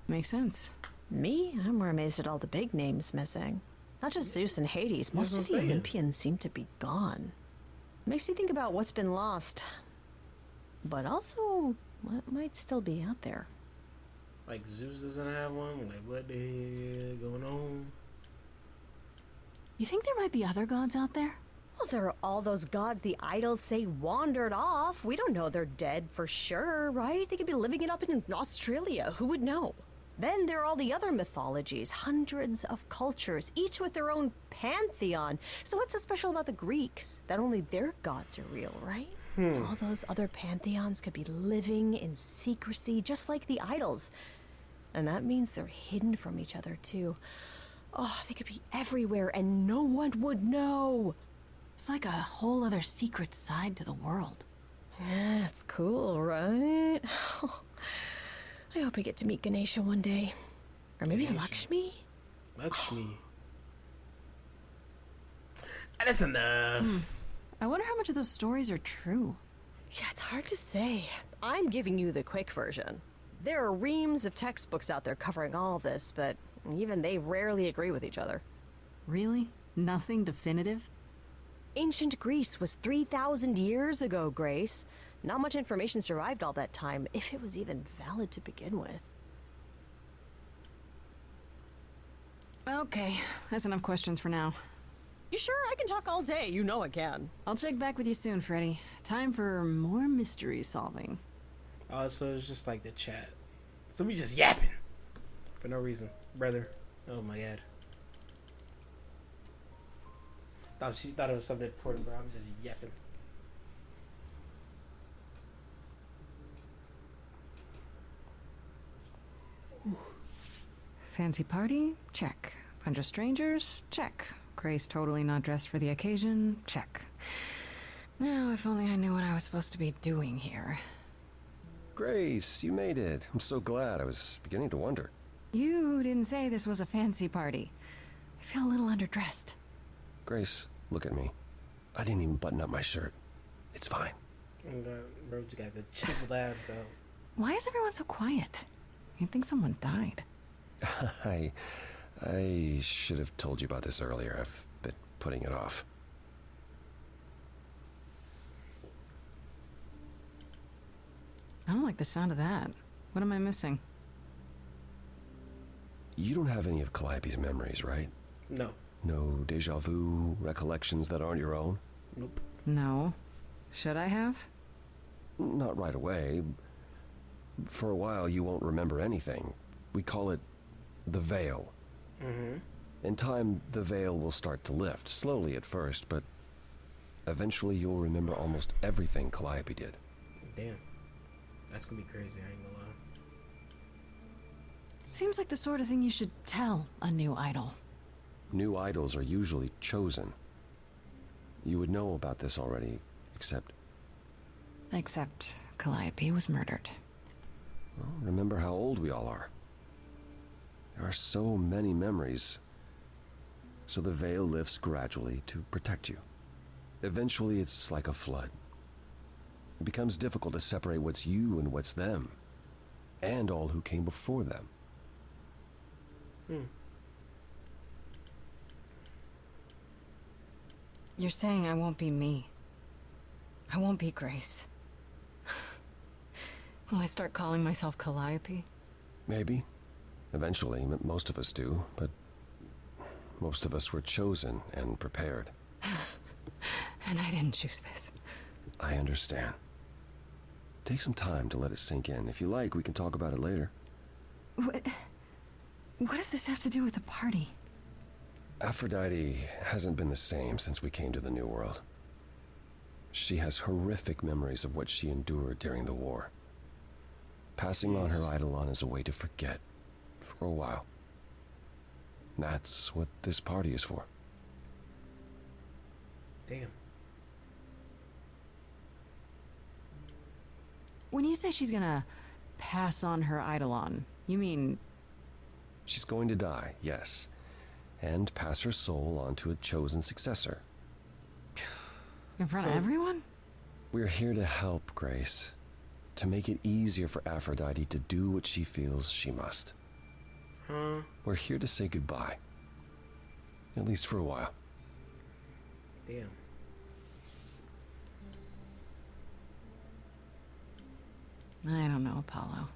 Makes sense. Me? I'm more amazed at all the big names missing. Not just Zeus and Hades, most of the Olympians seem to be gone. Makes you think about what's been lost. But also, what might still be out there. Like Zeus doesn't have one? Like what the hell going on? You think there might be other gods out there? Well, there are all those gods the idols say wandered off. We don't know they're dead for sure, right? They could be living it up in Australia. Who would know? Then there are all the other mythologies, hundreds of cultures, each with their own pantheon. So what's so special about the Greeks? That only their gods are real, right? All those other pantheons could be living in secrecy, just like the idols. And that means they're hidden from each other, too. Oh, they could be everywhere and no one would know. It's like a whole other secret side to the world. Yeah, that's cool, right? I hope I get to meet Ganesha one day. Or maybe Lakshmi? Lakshmi. That's enough. I wonder how much of those stories are true. Yeah, it's hard to say. I'm giving you the quick version. There are reams of textbooks out there covering all this, but even they rarely agree with each other. Really? Nothing definitive? Ancient Greece was 3,000 years ago, Grace. Not much information survived all that time, if it was even valid to begin with. Okay, that's enough questions for now. You sure? I can talk all day. You know I can. I'll check back with you soon, Freddy. Time for more mystery solving. Oh, so it's just like the chat. So we just yapping. For no reason. Brother. Oh my god. She thought it was something important, bro. I'm just yapping. Fancy party? Check. Bunch of strangers? Check. Grace totally not dressed for the occasion? Check. Now, if only I knew what I was supposed to be doing here. Grace, you made it. I'm so glad. I was beginning to wonder. You didn't say this was a fancy party. I feel a little underdressed. Grace, look at me. I didn't even button up my shirt. It's fine. Bro, you got the chiseled abs out. Why is everyone so quiet? You'd think someone died. I should have told you about this earlier. I've been putting it off. I don't like the sound of that. What am I missing? You don't have any of Calliope's memories, right? No. No deja vu, recollections that aren't your own? Nope. No. Should I have? Not right away. For a while, you won't remember anything. We call it the veil. In time, the veil will start to lift, slowly at first, but eventually you'll remember almost everything Calliope did. Damn. That's gonna be crazy, I ain't gonna lie. Seems like the sort of thing you should tell a new idol. New idols are usually chosen. You would know about this already, except... Except Calliope was murdered. Well, remember how old we all are. There are so many memories. so the veil lifts gradually to protect you. Eventually, it's like a flood. It becomes difficult to separate what's you and what's them, and all who came before them. You're saying I won't be me. I won't be Grace. Will I start calling myself Calliope? Maybe. Eventually, most of us do, but most of us were chosen and prepared. And I didn't choose this. I understand. Take some time to let it sink in. If you like, we can talk about it later. What does this have to do with the party? Aphrodite hasn't been the same since we came to the New World. She has horrific memories of what she endured during the war. Passing on her Eidolon is a way to forget, for a while. That's what this party is for. Damn. When you say she's gonna pass on her Eidolon, you mean... She's going to die, yes, and pass her soul on to a chosen successor. In front of everyone? We're here to help, Grace. To make it easier for Aphrodite to do what she feels she must. We're here to say goodbye. At least for a while. Damn. I don't know, Apollo.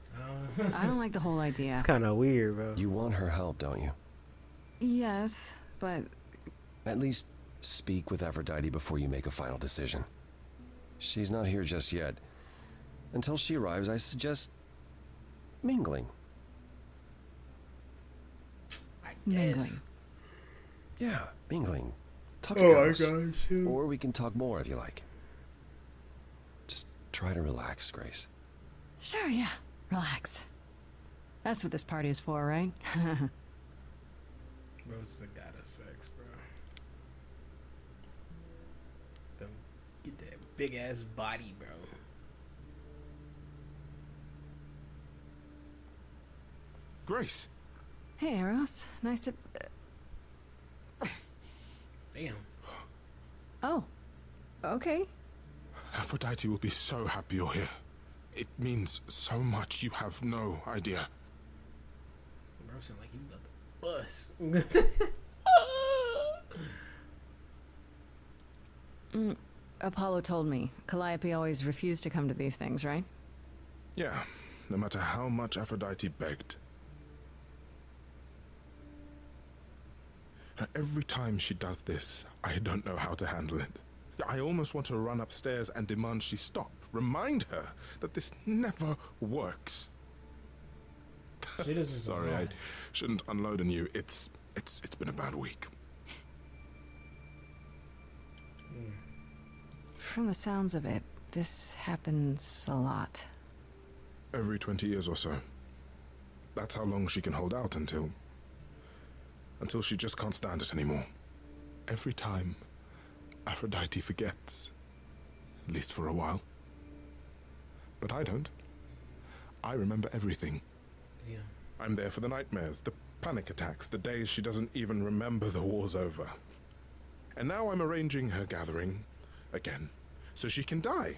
I don't like the whole idea. It's kind of weird, bro. You want her help, don't you? Yes, but... At least speak with Aphrodite before you make a final decision. She's not here just yet. Until she arrives, I suggest mingling. Mingling. Yeah, mingling. Talk to girls. gosh. Or we can talk more if you like. Just try to relax, Grace. Sure, yeah. Relax. That's what this party is for, right? Bro's the god of sex, bro. Don't get that big ass body, bro. Grace. Hey, Eros. Nice to... Damn. Oh. Okay. Aphrodite will be so happy you're here. It means so much, you have no idea. Bro sound like he about to bust. Apollo told me. Calliope always refused to come to these things, right? Yeah, no matter how much Aphrodite begged. Every time she does this, I don't know how to handle it. I almost want to run upstairs and demand she stop. Remind her that this never works. She doesn't. Sorry, I shouldn't unload on you. It's been a bad week. From the sounds of it, this happens a lot. Every 20 years or so. That's how long she can hold out until she just can't stand it anymore. Every time, Aphrodite forgets. At least for a while. But I don't. I remember everything. Yeah. I'm there for the nightmares, the panic attacks, the days she doesn't even remember the war's over. And now I'm arranging her gathering again, so she can die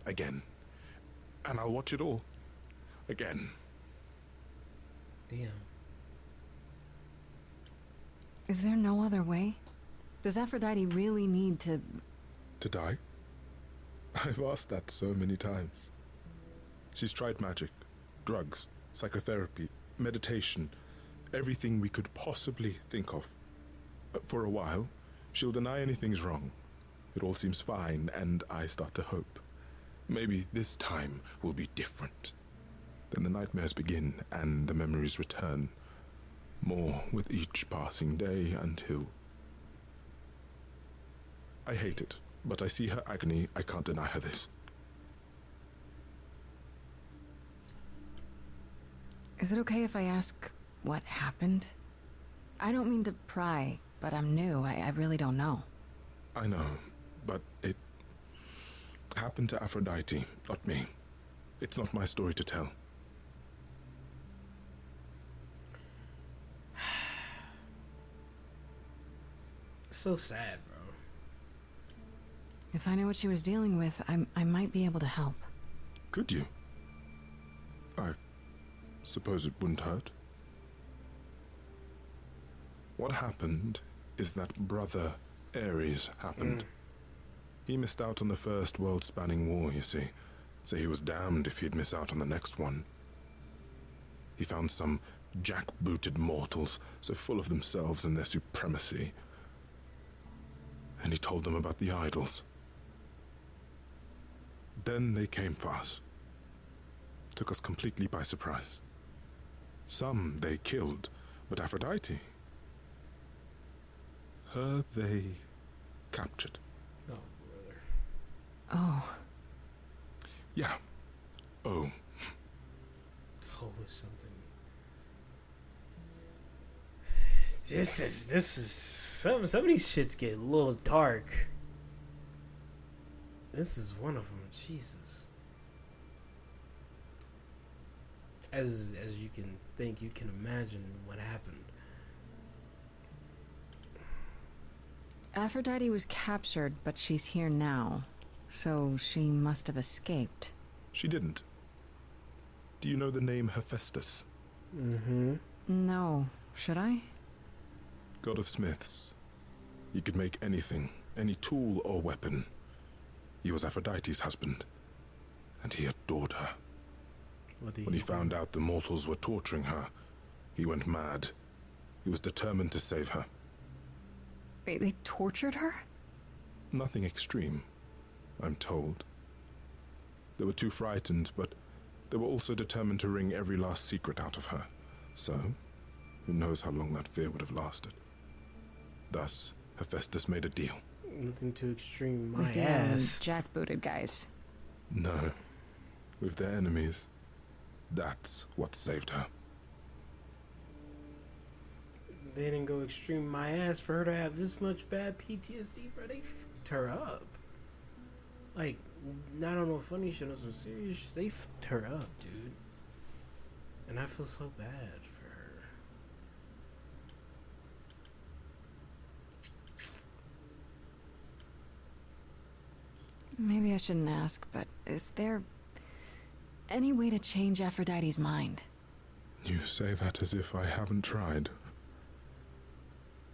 again. And I'll watch it all again. Damn. Is there no other way? Does Aphrodite really need to... To die? I've asked that so many times. She's tried magic, drugs, psychotherapy, meditation, everything we could possibly think of. But for a while, she'll deny anything's wrong. It all seems fine, and I start to hope. Maybe this time will be different. Then the nightmares begin, and the memories return. More with each passing day until... I hate it, but I see her agony. I can't deny her this. Is it okay if I ask what happened? I don't mean to pry, but I'm new. I really don't know. I know, but it happened to Aphrodite, not me. It's not my story to tell. So sad, bro. If I knew what she was dealing with, I might be able to help. Could you? I suppose it wouldn't hurt. What happened is that Brother Ares happened. He missed out on the first world-spanning war, you see, so he was damned if he'd miss out on the next one. He found some jackbooted mortals so full of themselves and their supremacy, and he told them about the idols. Then they came for us. Took us completely by surprise. Some they killed, but Aphrodite, her they captured. Oh, brother. Oh. Yeah. Oh. Oh, it's something. This is some of these shits get a little dark. This is one of them. Jesus. As you can think, you can imagine what happened. Aphrodite was captured, but she's here now. So she must have escaped. She didn't. Do you know the name Hephaestus? Mm-hmm. No. Should I? God of smiths. He could make anything, any tool or weapon. He was Aphrodite's husband, and he adored her. When he found out the mortals were torturing her, he went mad. He was determined to save her. Wait, they tortured her? Nothing extreme, I'm told. They were too frightened, but they were also determined to wring every last secret out of her. So, who knows how long that fear would have lasted. Thus, Hephaestus made a deal. Nothing too extreme, my with ass. Jackbooted guys. No, with their enemies. That's what saved her. They didn't go extreme my ass for her to have this much bad PTSD, bro. They fucked her up. Like, not on no funny shit, on some serious shit. They fucked her up, dude. And I feel so bad for her. Maybe I shouldn't ask, but is there any way to change Aphrodite's mind? You say that as if I haven't tried.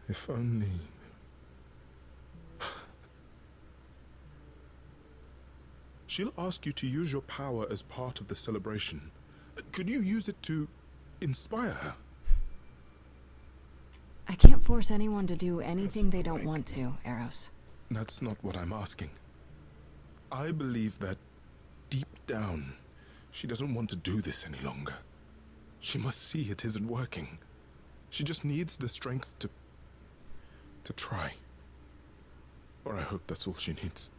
If only... She'll ask you to use your power as part of the celebration. Could you use it to inspire her? I can't force anyone to do anything they don't want to, Eros. That's not what I'm asking. I believe that deep down, she doesn't want to do this any longer. She must see it isn't working. She just needs the strength to try. Or I hope that's all she needs.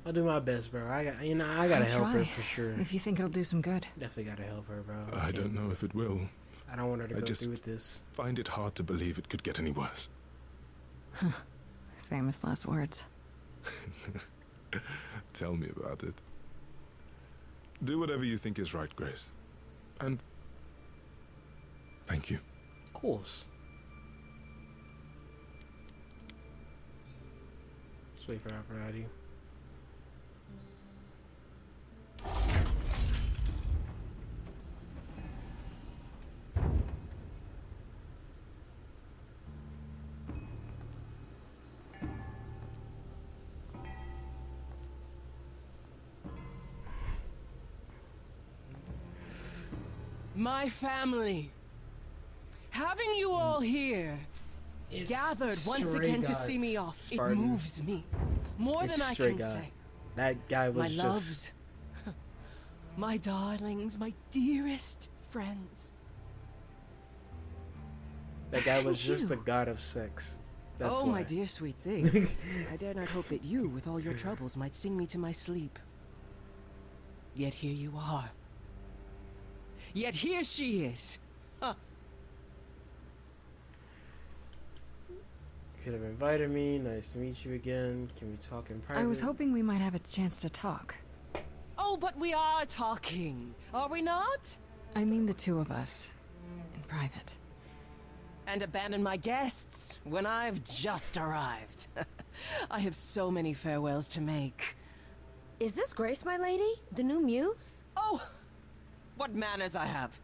I'll do my best, bro. I gotta help her for sure. If you think it'll do some good. Definitely gotta help her, bro. I don't know if it will. I don't want her to go through with this. Find it hard to believe it could get any worse. Famous last words. Tell me about it. Do whatever you think is right, Grace. And thank you. Of course. Let's wait for Aphrodite. My family. Having you all here, gathered once again to see me off, Spartan. it moves me. More than I can say. That guy was my just... loves, my darlings, my dearest friends. That guy was just a god of sex. That's oh, why. my dear sweet thing. I dare not hope that you, with all your troubles, might sing me to my sleep. Yet here you are. Yet here she is. Huh. Could have invited me. Nice to meet you again. Can we talk in private? I was hoping we might have a chance to talk. Oh, but we are talking, are we not? I mean the two of us. In private. And abandon my guests when I've just arrived. I have so many farewells to make. Is this Grace, my lady? The new muse? Oh, what manners I have.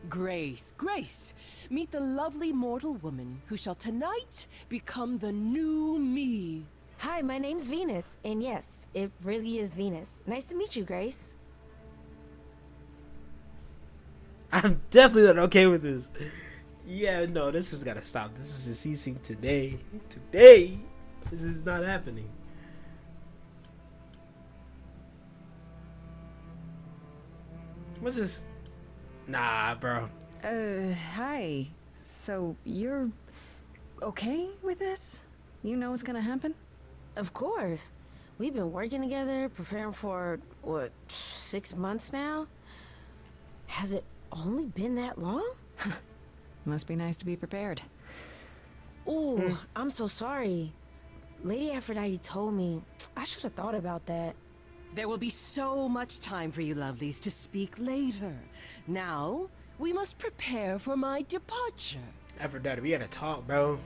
Grace, Grace, meet the lovely mortal woman who shall tonight become the new me. Hi, my name's Venus, and yes, it really is Venus. Nice to meet you, Grace. I'm definitely not okay with this. Yeah, no, this has got to stop. This is ceasing today. Today, this is not happening. What's this? Nah, bro. Hi. So, you're okay with this? You know what's gonna happen? Of course. We've been working together, preparing for, what, 6 months now? Has it only been that long? Must be nice to be prepared. Ooh, I'm so sorry. Lady Aphrodite told me. I should have thought about that. There will be so much time for you lovelies to speak later. Now, we must prepare for my departure. Aphrodite, we gotta talk, bro.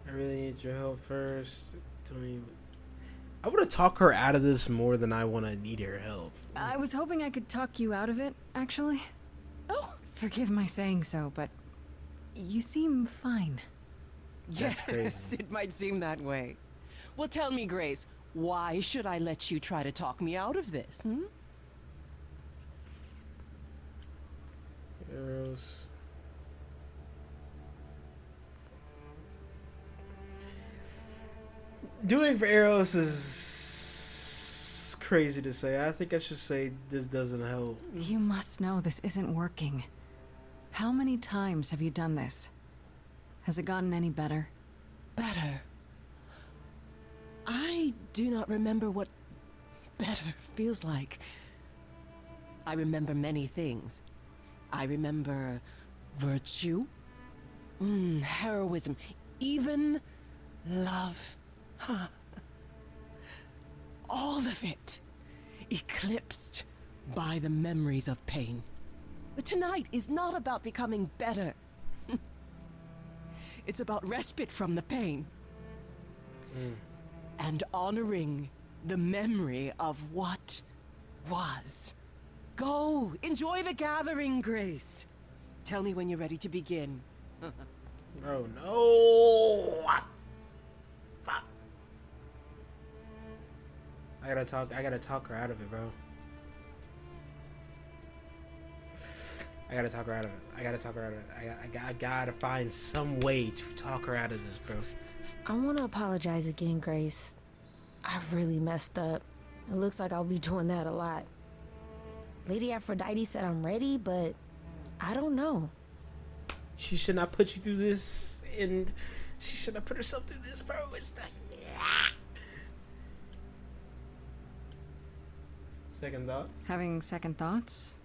I really need your help first. Tell me. I want to talk her out of this more than I want to need her help. I was hoping I could talk you out of it, actually. Oh, forgive my saying so, but you seem fine. That's crazy. Yes, it might seem that way. Well, tell me, Grace, why should I let you try to talk me out of this, Eros. Doing for Eros is crazy to say. I think I should say this doesn't help. You must know this isn't working. How many times have you done this? Has it gotten any better? Better? I do not remember what better feels like. I remember many things. I remember virtue, heroism, even love. All of it eclipsed by the memories of pain. But tonight is not about becoming better. It's about respite from the pain. And honoring the memory of what was. Go, enjoy the gathering, Grace. Tell me when you're ready to begin. Bro, no. Fuck. I gotta talk her out of it, bro. I gotta talk her out of it. I gotta find some way to talk her out of this, bro. I want to apologize again, Grace. I really messed up. It looks like I'll be doing that a lot. Lady Aphrodite said I'm ready, but I don't know. She should not put you through this, and she should not put herself through this, bro. It's the... Second thoughts? Having second thoughts?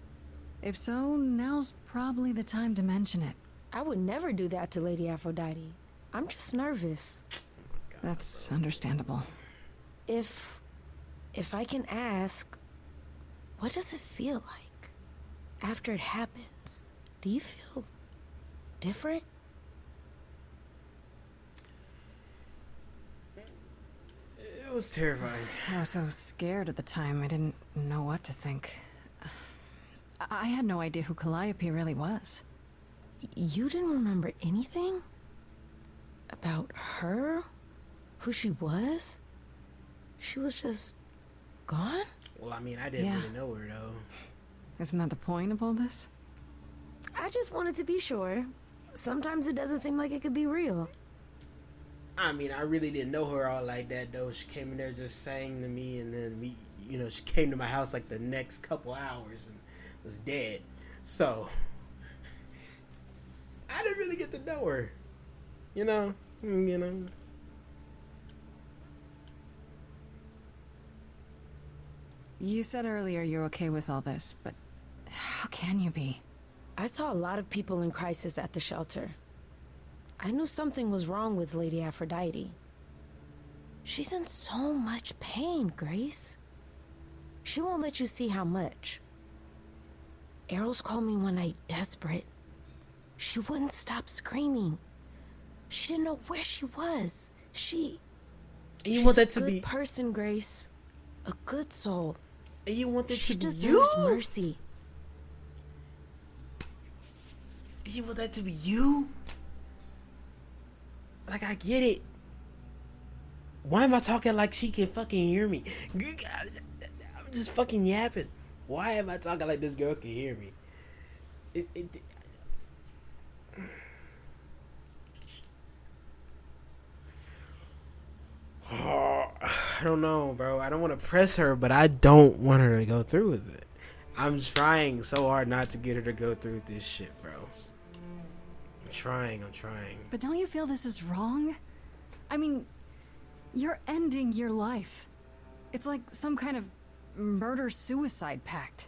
If so, now's probably the time to mention it. I would never do that to Lady Aphrodite. I'm just nervous. God, that's understandable. If I can ask, what does it feel like after it happens? Do you feel different? It was terrifying. I was so scared at the time, I didn't know what to think. I had no idea who Calliope really was. You didn't remember anything? About her? Who she was? She was just gone? Well, I mean, I didn't really know her, though. Isn't that the point of all this? I just wanted to be sure. Sometimes it doesn't seem like it could be real. I mean, I really didn't know her all like that, though. She came in there just sang to me, and then she came to my house like the next couple hours and was dead. So, I didn't really get to know her. You know. You said earlier you're okay with all this, but how can you be? I saw a lot of people in crisis at the shelter. I knew something was wrong with Lady Aphrodite. She's in so much pain, Grace. She won't let you see how much. Eros called me one night desperate. She wouldn't stop screaming. She didn't know where she was. She's want that to a good be person, Grace. A good soul. And you want that She to be deserves you? mercy. You want that to be you? Like, I get it. Why am I talking like she can fucking hear me? I'm just fucking yapping. Why am I talking like this girl can hear me? Oh, I don't know, bro. I don't want to press her, but I don't want her to go through with it. I'm trying so hard not to get her to go through with this shit, bro. I'm trying. But don't you feel this is wrong? I mean, you're ending your life. It's like some kind of murder-suicide pact.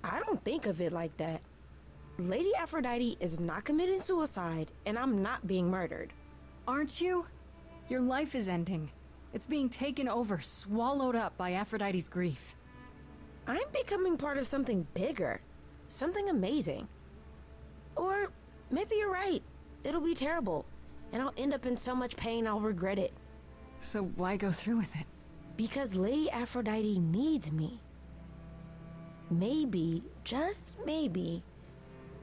I don't think of it like that. Lady Aphrodite is not committing suicide, and I'm not being murdered. Aren't you? Your life is ending. It's being taken over, swallowed up by Aphrodite's grief. I'm becoming part of something bigger. Something amazing. Or maybe you're right. It'll be terrible. And I'll end up in so much pain I'll regret it. So why go through with it? Because Lady Aphrodite needs me. Maybe, just maybe,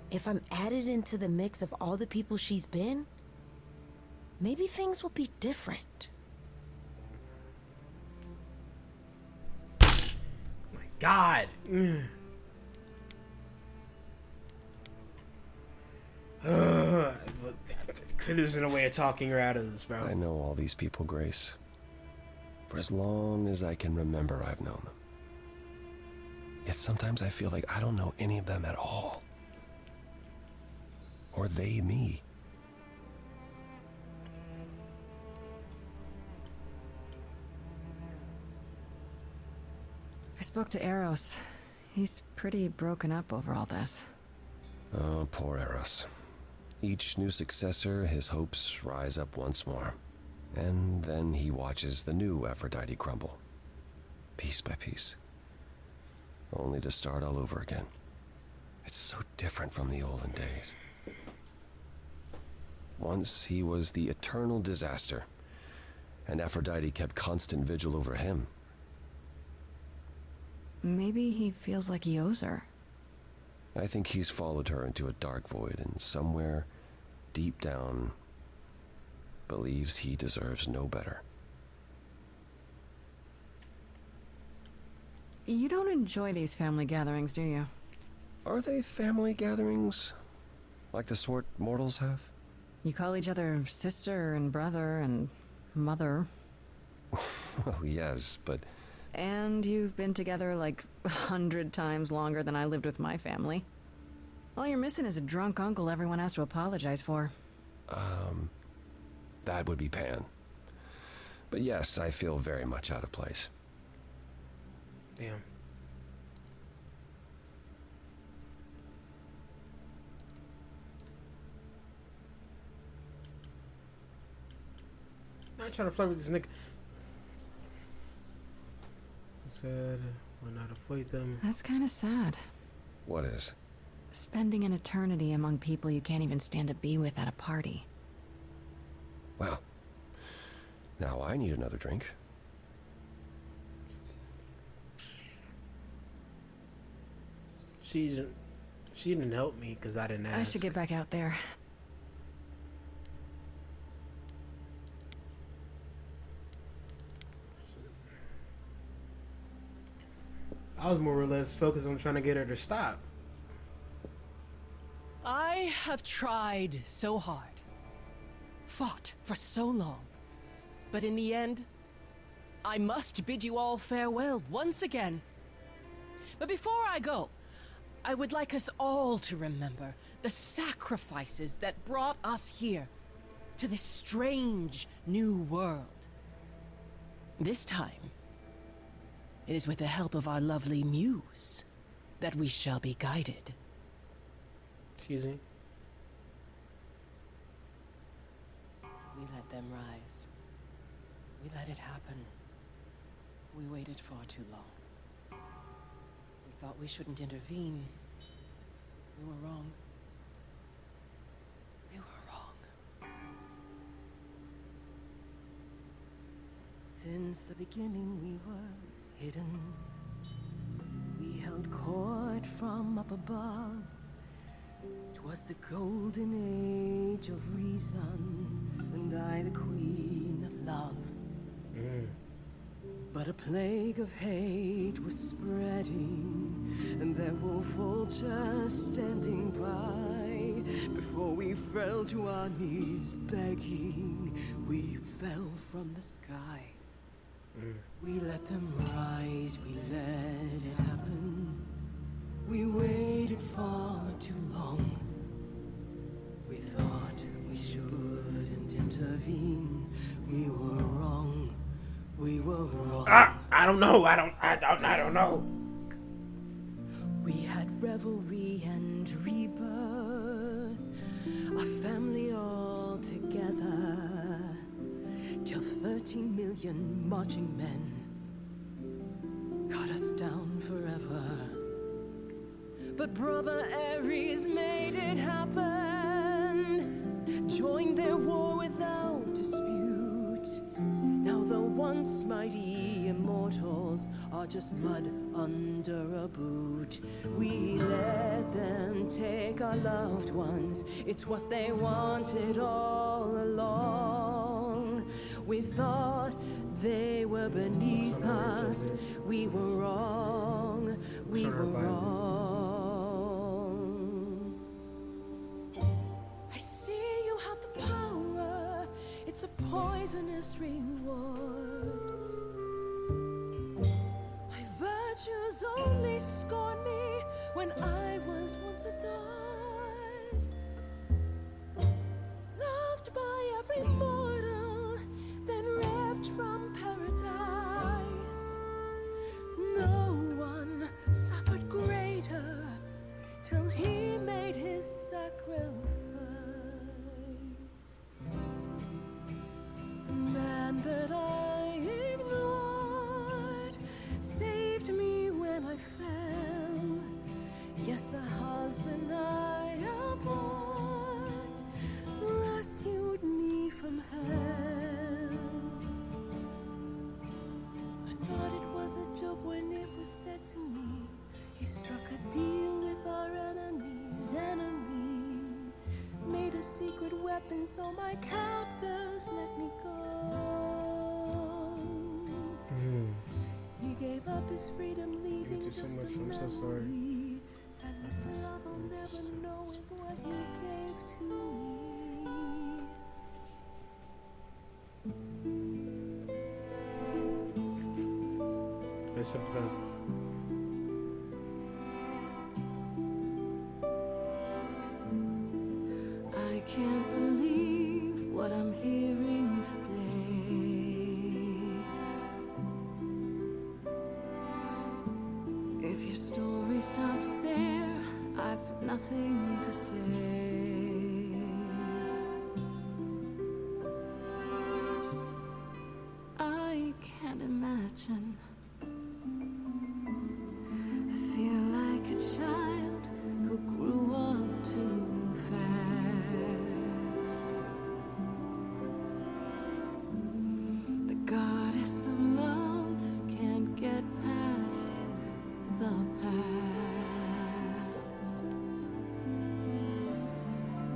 if I'm added into the mix of all the people she's been, maybe things will be different. My God. There's no way of talking her out of this, bro. I know all these people, Grace. For as long as I can remember, I've known them. Yet sometimes I feel like I don't know any of them at all. Or they me. I spoke to Eros. He's pretty broken up over all this. Oh, poor Eros. Each new successor, his hopes rise up once more. And then he watches the new Aphrodite crumble. Piece by piece. Only to start all over again. It's so different from the olden days. Once he was the eternal disaster, and Aphrodite kept constant vigil over him. Maybe he feels like he owes her. I think he's followed her into a dark void, and somewhere, deep down, believes he deserves no better. You don't enjoy these family gatherings, do you? Are they family gatherings? Like the sort mortals have? You call each other sister and brother and mother. Well, yes, but... And you've been together like 100 times longer than I lived with my family. All you're missing is a drunk uncle everyone has to apologize for. That would be Pan. But yes, I feel very much out of place. Damn. Not trying to flirt with this nigga. He said, "We're not avoid them." That's kind of sad. What is? Spending an eternity among people you can't even stand to be with at a party. Well, now I need another drink. She didn't help me because I didn't ask. I should get back out there. I was more or less focused on trying to get her to stop. I have tried so hard, fought for so long, but in the end, I must bid you all farewell once again. But before I go, I would like us all to remember the sacrifices that brought us here, to this strange new world. This time, it is with the help of our lovely muse that we shall be guided. Excuse me. We let them rise. We let it happen. We waited far too long. We thought we shouldn't intervene. We were wrong. We were wrong. Since the beginning we were hidden. We held court from up above. 'Twas the golden age of reason, and I the queen of love. But a plague of hate was spreading, and there were vultures standing by. Before we fell to our knees begging, we fell from the sky. We let them rise, we let it happen. We waited far too long. We thought we shouldn't intervene. We were wrong. We were wrong. I don't know. I don't know. We had revelry and rebirth, a family all together, till 13 million marching men cut us down forever. But Brother Ares made it happen, joined their war without dispute. Now the once mighty immortals are just mud under a boot. We let them take our loved ones, it's what they wanted all along. We thought they were beneath us, we were wrong, we were wrong. I see you have the power, it's a poisonous reward. My virtues only scorned me when I was once adored. Loved by every mortal, then ripped from paradise. No one suffered greater till he made his sacrifice. The man that I ignored saved me when I fell. Yes, the husband I abhorred rescued me from hell. I thought it was a joke when it was said to me. He struck a deal with our enemy's enemy, made a secret weapon so my captors let me go. He gave up his freedom, leaving just a memory. I'm so sorry. And this love I'll never know is what he gave to me. I sympathize with you. I can't believe what I'm hearing today. If your story stops there, I've nothing to say. I can't imagine. I feel like a child who grew up too fast. The goddess of love can't get past the past.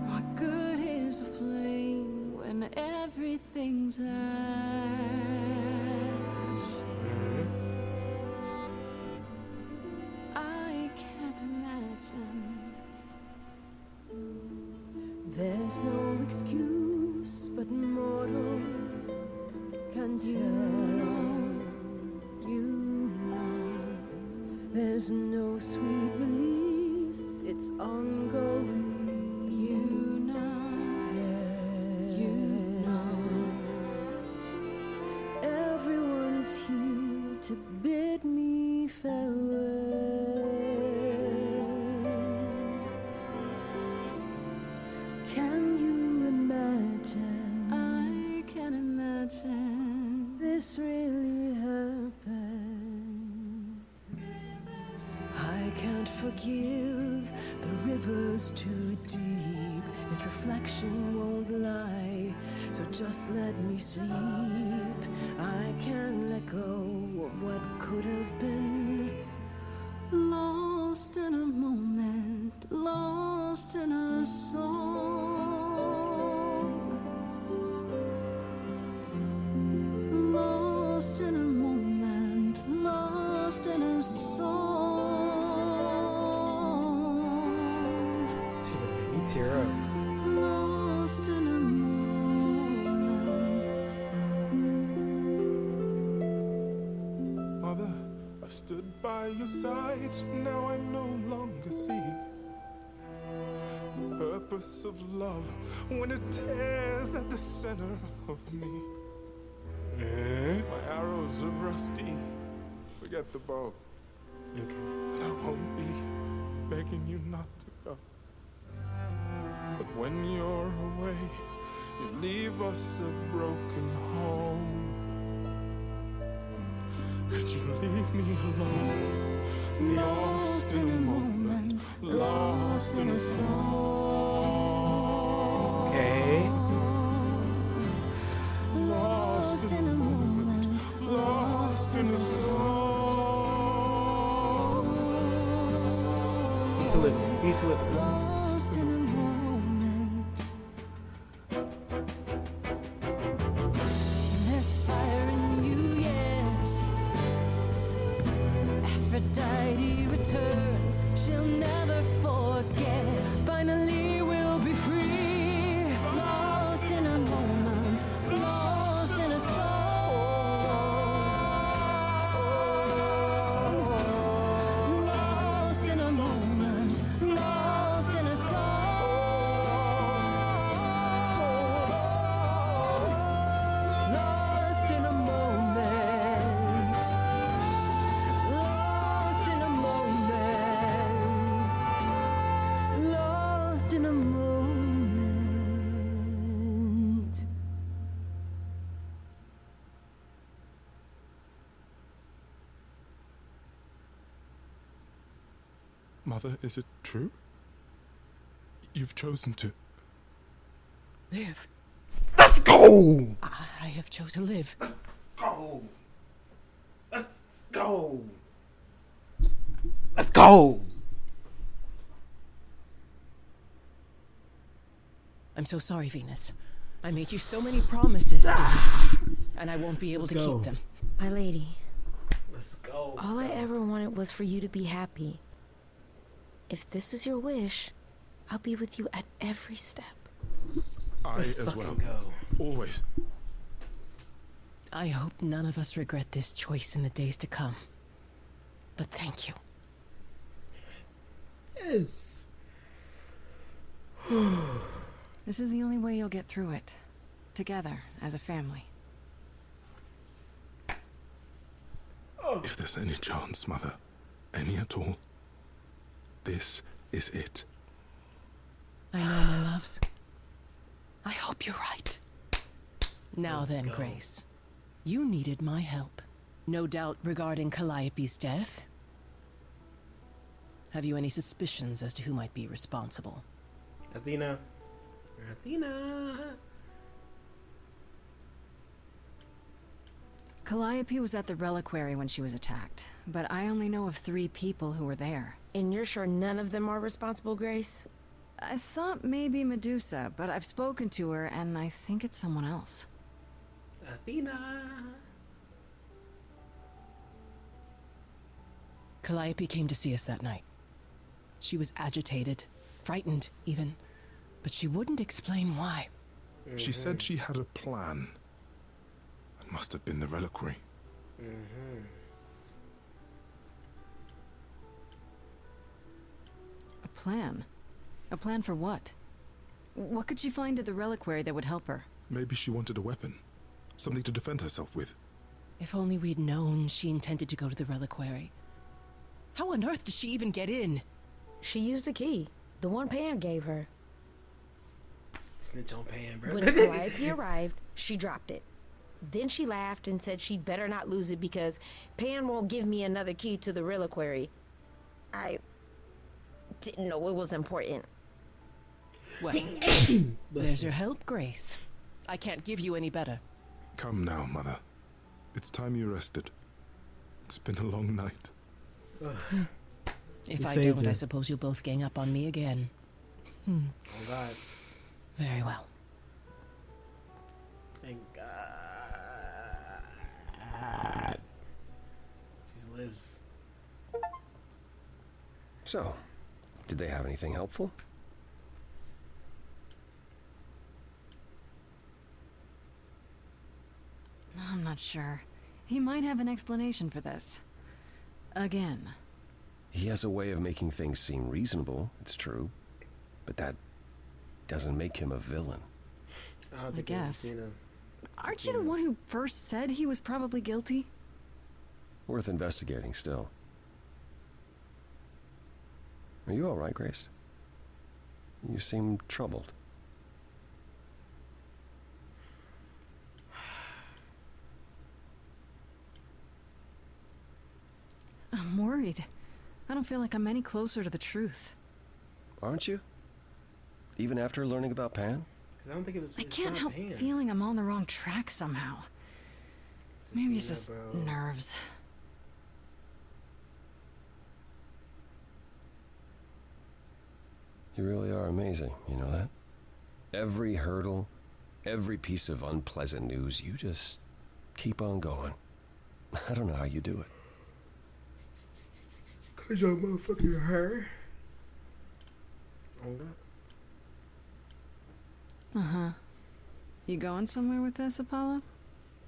What good is a flame when everything's ash? I can't imagine. There's no excuse, but mortals can tell. You know. There's no sweet release, it's ongoing. You know. You know. Everyone's here to bid me farewell. Can you imagine? I can imagine. This really happened. I can't forgive The river's too deep, its reflection won't lie. So just let me sleep. I can't let go of what could have been. Lost in a moment, lost in a song. Lost in a moment, lost in a song. She gonna make me tear up. Lost in a moment. Mother, I've stood by your side, now I no longer see the purpose of love when it tears at the center of me. My arrows are rusty, forget the bow. Okay. And I won't be begging you not to go. But when you're away, you leave us a broken home. And you leave me alone, lost in a moment, lost in a song. Okay. Lost in a moment, lost in a song. You need to live. You need to live. Lost in a moment. There's fire in you yet. Aphrodite returns, she'll never forget. Finally we'll be free. Lost in a moment, lost in a song. Lost in a moment, lost in a song. Lost in a moment. Lost in a moment. Lost in a moment. Mother, is it true? You've chosen to. Live. Let's go. I have chosen to live. Go. Let's go. Let's go. I'm so sorry, Venus. I made you so many promises, dearest, and I won't be able Let's to go. keep them. My lady, Let's go. all I ever wanted was for you to be happy. If this is your wish, I'll be with you at every step. I Let's as well. fucking go. Always. I hope none of us regret this choice in the days to come. But thank you. Yes. This is the only way you'll get through it. Together, as a family. If there's any chance, Mother, any at all, this is it. I know, my loves. I hope you're right. Now Let's then, go. Grace. You needed my help. No doubt regarding Calliope's death. Have you any suspicions as to who might be responsible? Athena. Athena. Calliope was at the reliquary when she was attacked, but I only know of 3 people who were there. And you're sure none of them are responsible, Grace? I thought maybe Medusa, but I've spoken to her and I think it's someone else. Athena. Calliope came to see us that night. She was agitated, frightened even, but she wouldn't explain why. She said she had a plan. It must have been the reliquary. A plan? A plan for what? What could she find at the reliquary that would help her? Maybe she wanted a weapon. Something to defend herself with. If only we'd known she intended to go to the reliquary. How on earth did she even get in? She used the key, the one Pan gave her. Snitch on Pan, bro. When Calliope arrived, she dropped it. Then she laughed and said she'd better not lose it because Pan won't give me another key to the reliquary. didn't know it was important. Well, there's your help, Grace. I can't give you any better. Come now, Mother. It's time you rested. It's been a long night. If I don't, I suppose you'll both gang up on me again. Oh, God. Very well. Thank God. She lives. So, did they have anything helpful? I'm not sure. He might have an explanation for this. Again. He has a way of making things seem reasonable, it's true. But that doesn't make him a villain. I guess. Aren't you the one who first said he was probably guilty? Worth investigating still. Are you all right, Grace? You seem troubled. I'm worried. I don't feel like I'm any closer to the truth. Aren't you? Even after learning about Pan? Because I don't think it was. I can't help feeling I'm on the wrong track somehow. Maybe it's just nerves. You really are amazing, you know that? Every hurdle, every piece of unpleasant news, you just keep on going. I don't know how you do it. Cause y'all motherfucking her. Oh, God. Uh-huh. You going somewhere with this, Apollo?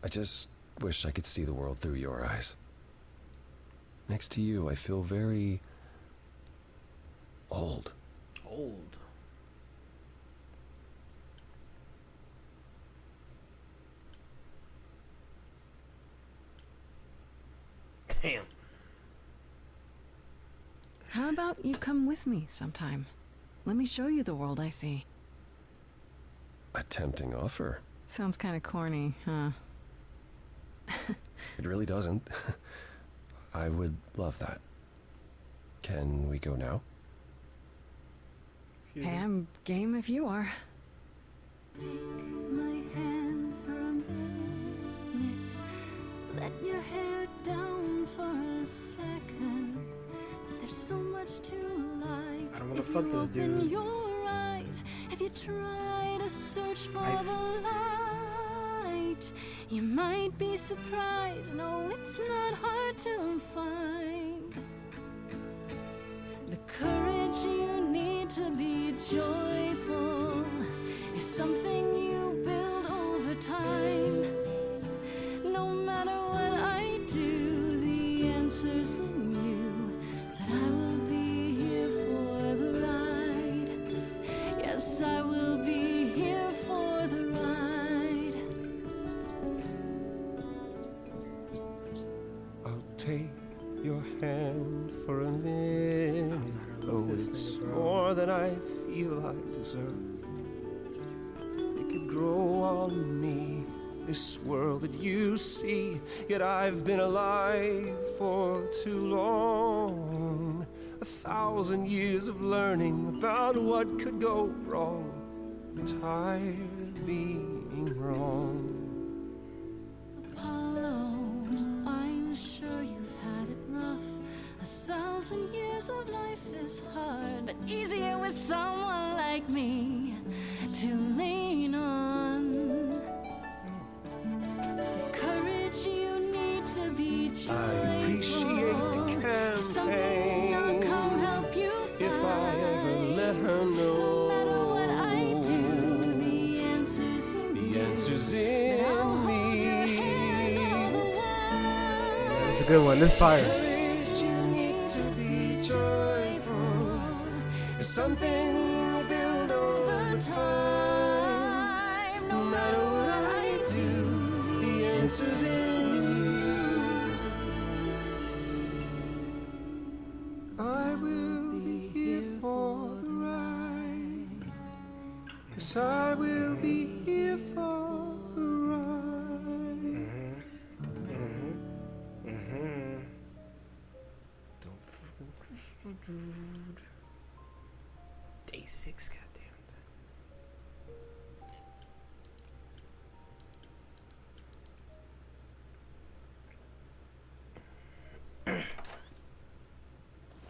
I just wish I could see the world through your eyes. Next to you, I feel very old. Old. Damn. How about you come with me sometime? Let me show you the world I see. A tempting offer. Sounds kind of corny, huh? It really doesn't. I would love that. Can we go now? Hey, I'm game if you are. Take my hand for a minute. Let your hair down for a second. There's so much to like. I don't wanna if fuck you this open dude. your eyes, if you try to search for the light, you might be surprised. No, it's not hard to find. The courage you need to be joyful is something you build over time. No matter what I do, the answer's in you. But I will be here for the ride. Yes, I will be here for the ride. I'll take your hand for a minute. Oh, it's more than I feel I deserve. It could grow on me, this world that you see. Yet I've been alive for too long. 1,000 years of learning about what could go wrong. I'm tired of being wrong. Apollo, I'm sure you've had it rough. 1,000 years of life is hard, but easier with someone like me to lean on. The courage you need to be joyful. I appreciate the Something I'll come help you find. If I ever let her know. No matter what I do, the answer's in you. The answer's in me. It's a good one. This fire. You need to be joyful. It's something you build over time. No matter what I do, the answer's in you. I will be here for the ride. Yes, I will be here for the ride. 86, goddamn.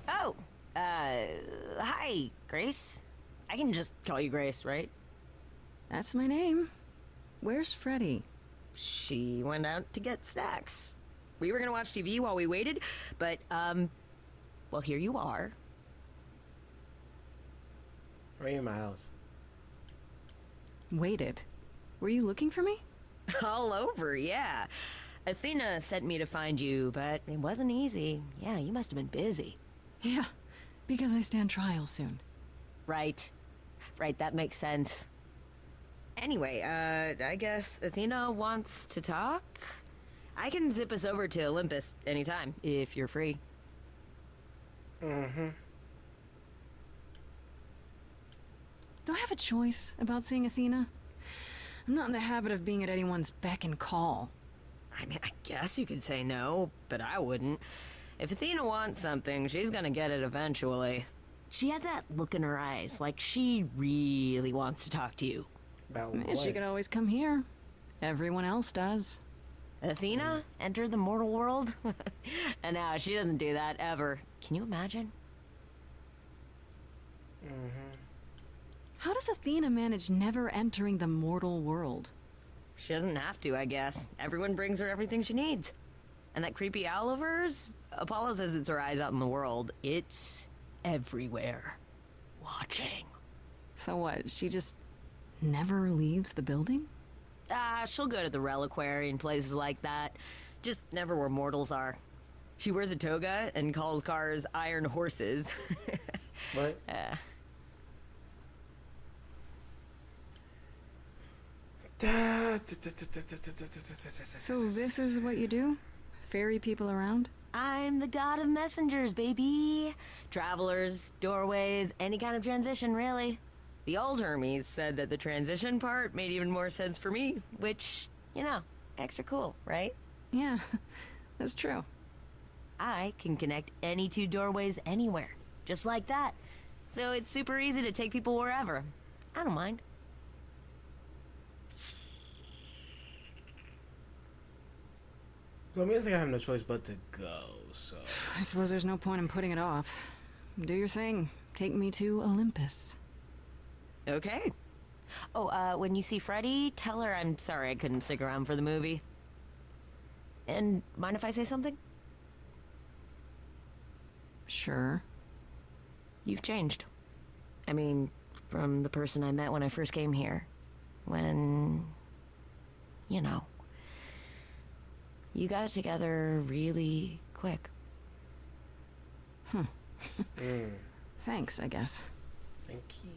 Oh, hi, Grace. I can just call you Grace, right? That's my name. Where's Freddy? She went out to get snacks. We were gonna watch TV while we waited, but, well, here you are. Right in my house. Waited. Were you looking for me? All over, yeah. Athena sent me to find you, but it wasn't easy. Yeah, you must have been busy. Yeah, because I stand trial soon. Right. Right, that makes sense. Anyway, I guess Athena wants to talk? I can zip us over to Olympus anytime, if you're free. Mm-hmm. Do I have a choice about seeing Athena? I'm not in the habit of being at anyone's beck and call. I mean, I guess you could say no, but I wouldn't. If Athena wants something, she's gonna get it eventually. She had that look in her eyes, like she really wants to talk to you. About Man, what? she could always come here. Everyone else does. Athena entered the mortal world? And now she doesn't do that ever. Can you imagine? Mm-hmm. How does Athena manage never entering the mortal world? She doesn't have to, I guess. Everyone brings her everything she needs. And that creepy owl of hers? Apollo says it's her eyes out in the world. It's everywhere. Watching. So what, she just never leaves the building? She'll go to the reliquary and places like that. Just never where mortals are. She wears a toga and calls cars iron horses. What? So this is what you do? Ferry people around? I'm the god of messengers, baby. Travelers, doorways, any kind of transition, really. The old Hermes said that the transition part made even more sense for me, which, you know, extra cool, right? Yeah, that's true. I can connect any two doorways anywhere, just like that. So it's super easy to take people wherever. I don't mind. So it means like I have no choice but to go, so... I suppose there's no point in putting it off. Do your thing. Take me to Olympus. Okay. Oh, when you see Freddy, tell her I'm sorry I couldn't stick around for the movie. And mind if I say something? Sure. You've changed. I mean, from the person I met when I first came here. When... you know. You got it together really quick. Thanks, I guess. Thank you.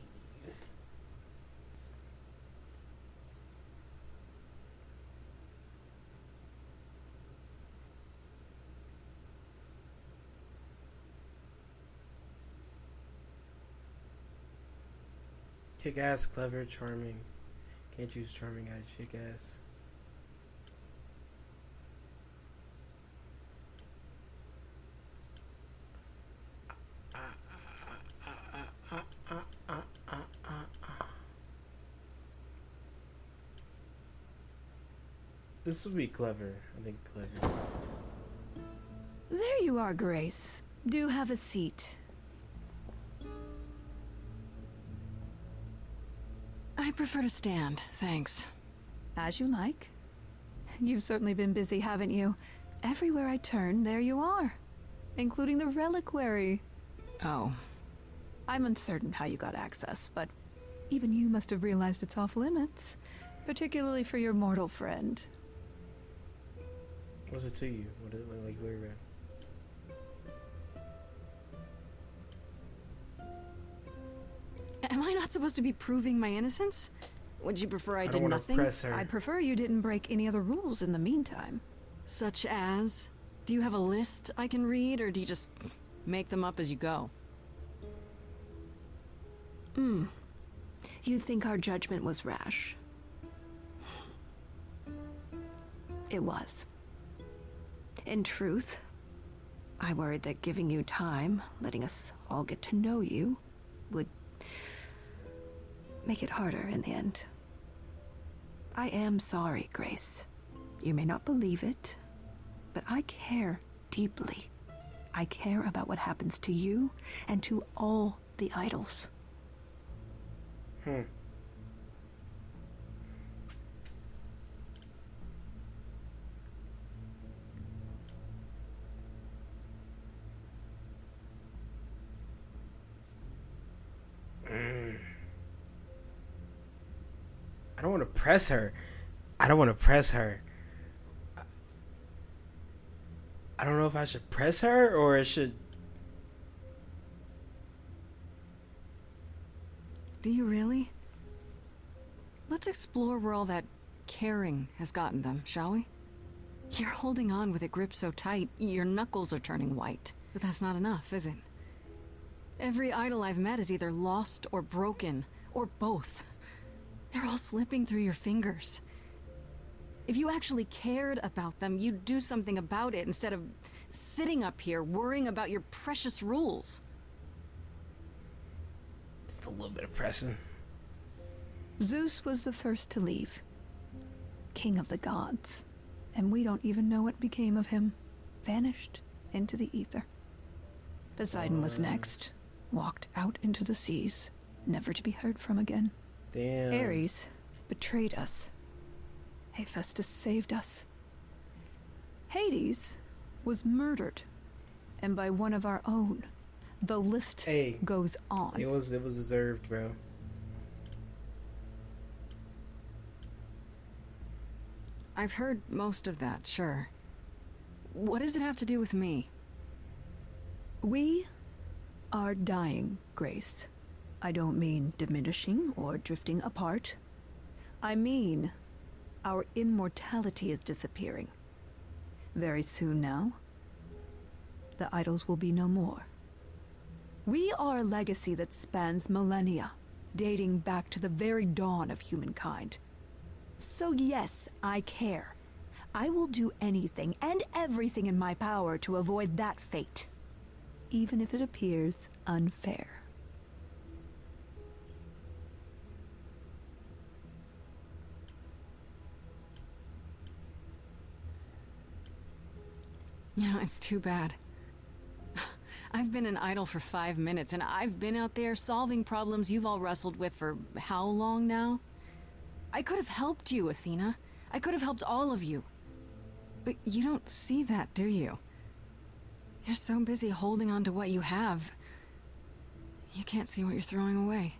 Kick ass, clever, charming. Can't choose charming guys, kick ass. This will be clever. I think clever. There you are, Grace. Do have a seat. I prefer to stand, thanks. As you like. You've certainly been busy, haven't you? Everywhere I turn, there you are. Including the reliquary. Oh. I'm uncertain how you got access, but even you must have realized it's off limits. Particularly for your mortal friend. What's it to you? What is it like? Where you at? Am I not supposed to be proving my innocence? Would you prefer I did nothing? Press her. I'd prefer you didn't break any other rules in the meantime. Such as? Do you have a list I can read, or do you just make them up as you go? You think our judgment was rash? It was. In truth, I worried that giving you time, letting us all get to know you, would make it harder in the end. I am sorry, Grace. You may not believe it, but I care deeply. I care about what happens to you and to all the idols. I don't want to press her. I don't want to press her. I don't know if I should press her or I should... Do you really? Let's explore where all that caring has gotten them, shall we? You're holding on with a grip so tight, your knuckles are turning white. But that's not enough, is it? Every idol I've met is either lost or broken, or both. They're all slipping through your fingers. If you actually cared about them, you'd do something about it instead of sitting up here worrying about your precious rules. Just a little bit of pressing. Zeus was the first to leave. King of the gods. And we don't even know what became of him. Vanished into the ether. Poseidon was next. Walked out into the seas, never to be heard from again. Damn. Ares betrayed us. Hephaestus saved us. Hades was murdered, and by one of our own. The list goes on. It was deserved, bro. I've heard most of that, sure. What does it have to do with me? We are dying, Grace. I don't mean diminishing or drifting apart. I mean our immortality is disappearing. Very soon now, the idols will be no more. We are a legacy that spans millennia, dating back to the very dawn of humankind. So yes, I care. I will do anything and everything in my power to avoid that fate, even if it appears unfair. You know, it's too bad. I've been an idol for 5 minutes, and I've been out there solving problems you've all wrestled with for how long now? I could have helped you, Athena. I could have helped all of you. But you don't see that, do you? You're so busy holding on to what you have. You can't see what you're throwing away.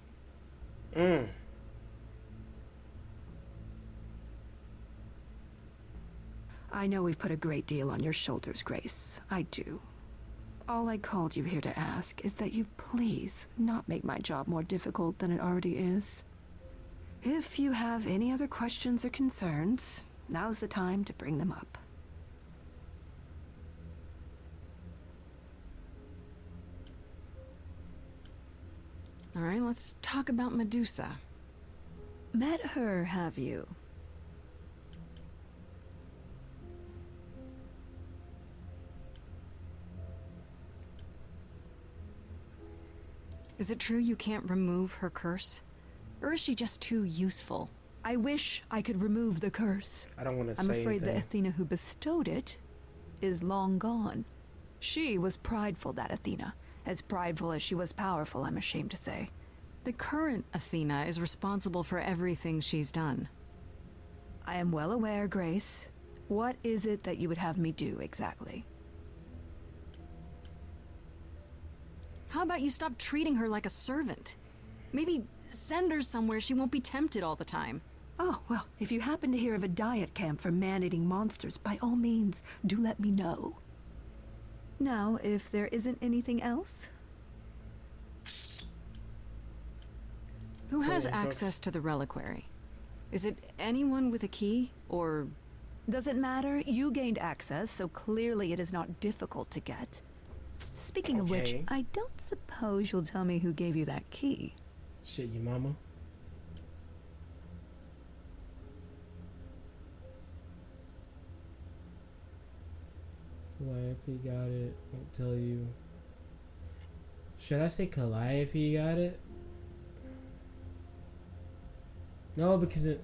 I know we've put a great deal on your shoulders, Grace. I do. All I called you here to ask is that you please not make my job more difficult than it already is. If you have any other questions or concerns, now's the time to bring them up. All right, let's talk about Medusa. Met her, have you? Is it true you can't remove her curse? Or is she just too useful? I wish I could remove the curse. I don't want to I'm say afraid anything. the Athena who bestowed it is long gone. She was prideful, that Athena. As prideful as she was powerful, I'm ashamed to say. The current Athena is responsible for everything she's done. I am well aware, Grace. What is it that you would have me do exactly? How about you stop treating her like a servant? Maybe send her somewhere she won't be tempted all the time. Oh, well, if you happen to hear of a diet camp for man-eating monsters, by all means, do let me know. Now, if there isn't anything else... Who has access to the reliquary? Is it anyone with a key, or... Doesn't matter. You gained access, so clearly it is not difficult to get. Speaking of which, I don't suppose you'll tell me who gave you that key. Shit, your mama. Calliope got it. Won't tell you. Should I say Calliope got it? No, because it.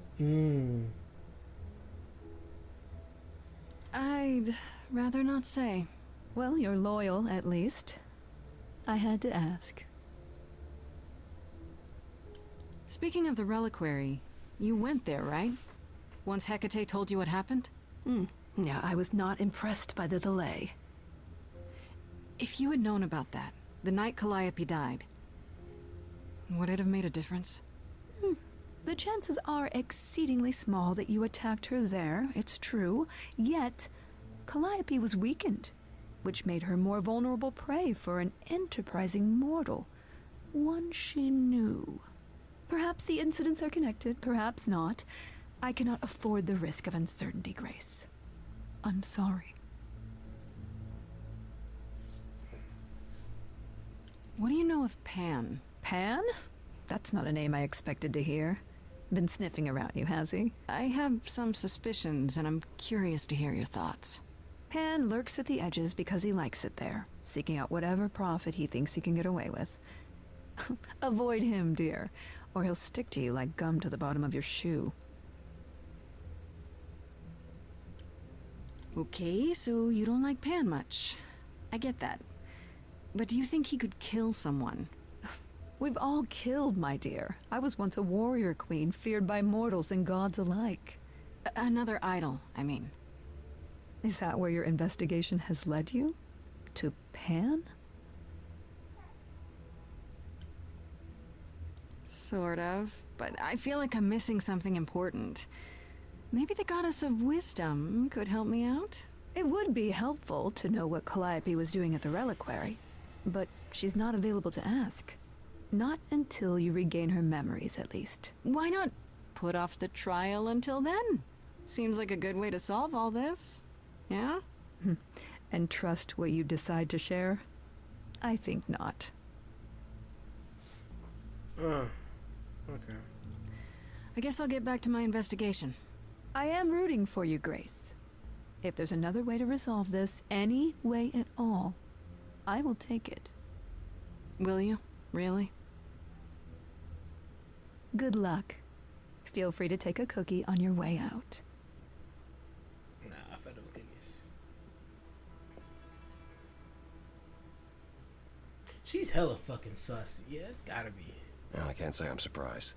I'd rather not say. Well, you're loyal, at least. I had to ask. Speaking of the reliquary, you went there, right? Once Hecate told you what happened? Yeah, I was not impressed by the delay. If you had known about that, the night Calliope died, would it have made a difference? The chances are exceedingly small that you attacked her there, it's true. Yet, Calliope was weakened, which made her more vulnerable prey for an enterprising mortal. One she knew. Perhaps the incidents are connected, perhaps not. I cannot afford the risk of uncertainty, Grace. I'm sorry. What do you know of Pan? Pan? That's not a name I expected to hear. Been sniffing around you, has he? I have some suspicions, and I'm curious to hear your thoughts. Pan lurks at the edges because he likes it there, seeking out whatever profit he thinks he can get away with. Avoid him, dear, or he'll stick to you like gum to the bottom of your shoe. Okay, so you don't like Pan much. I get that. But do you think he could kill someone? We've all killed, my dear. I was once a warrior queen, feared by mortals and gods alike. Another idol, I mean. Is that where your investigation has led you? To Pan? Sort of, but I feel like I'm missing something important. Maybe the goddess of wisdom could help me out? It would be helpful to know what Calliope was doing at the reliquary, but she's not available to ask. Not until you regain her memories, at least. Why not put off the trial until then? Seems like a good way to solve all this. Yeah? And trust what you decide to share? I think not. Okay. I guess I'll get back to my investigation. I am rooting for you, Grace. If there's another way to resolve this, any way at all, I will take it. Will you? Really? Good luck. Feel free to take a cookie on your way out. Nah, I don't cookies. She's hella fucking sus. Yeah, it's gotta be. Well, I can't say I'm surprised.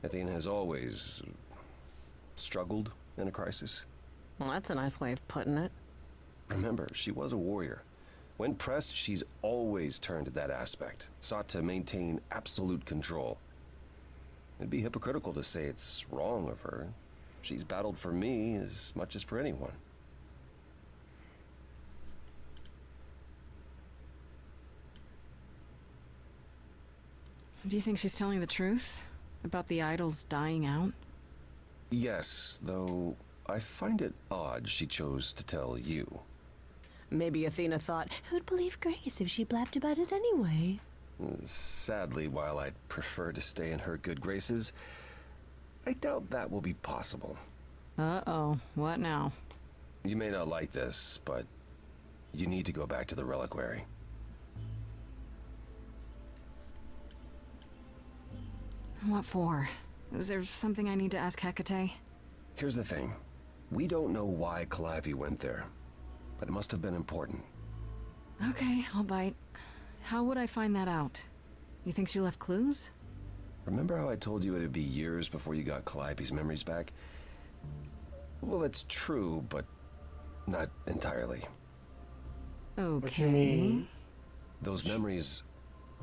Athena has always struggled in a crisis. Well, that's a nice way of putting it. Remember, she was a warrior. When pressed, she's always turned to that aspect, sought to maintain absolute control. It'd be hypocritical to say it's wrong of her. She's battled for me as much as for anyone. Do you think she's telling the truth? About the idols dying out? Yes, though I find it odd she chose to tell you. Maybe Athena thought, who'd believe Grace if she blabbed about it anyway? Sadly, while I'd prefer to stay in her good graces, I doubt that will be possible. Uh-oh, what now? You may not like this, but you need to go back to the reliquary. What for? Is there something I need to ask Hecate? Here's the thing. We don't know why Calliope went there, but it must have been important. Okay, I'll bite. How would I find that out? You think she left clues? Remember how I told you it'd be years before you got Calliope's memories back? Well, that's true, but not entirely. Okay. What you mean? Those memories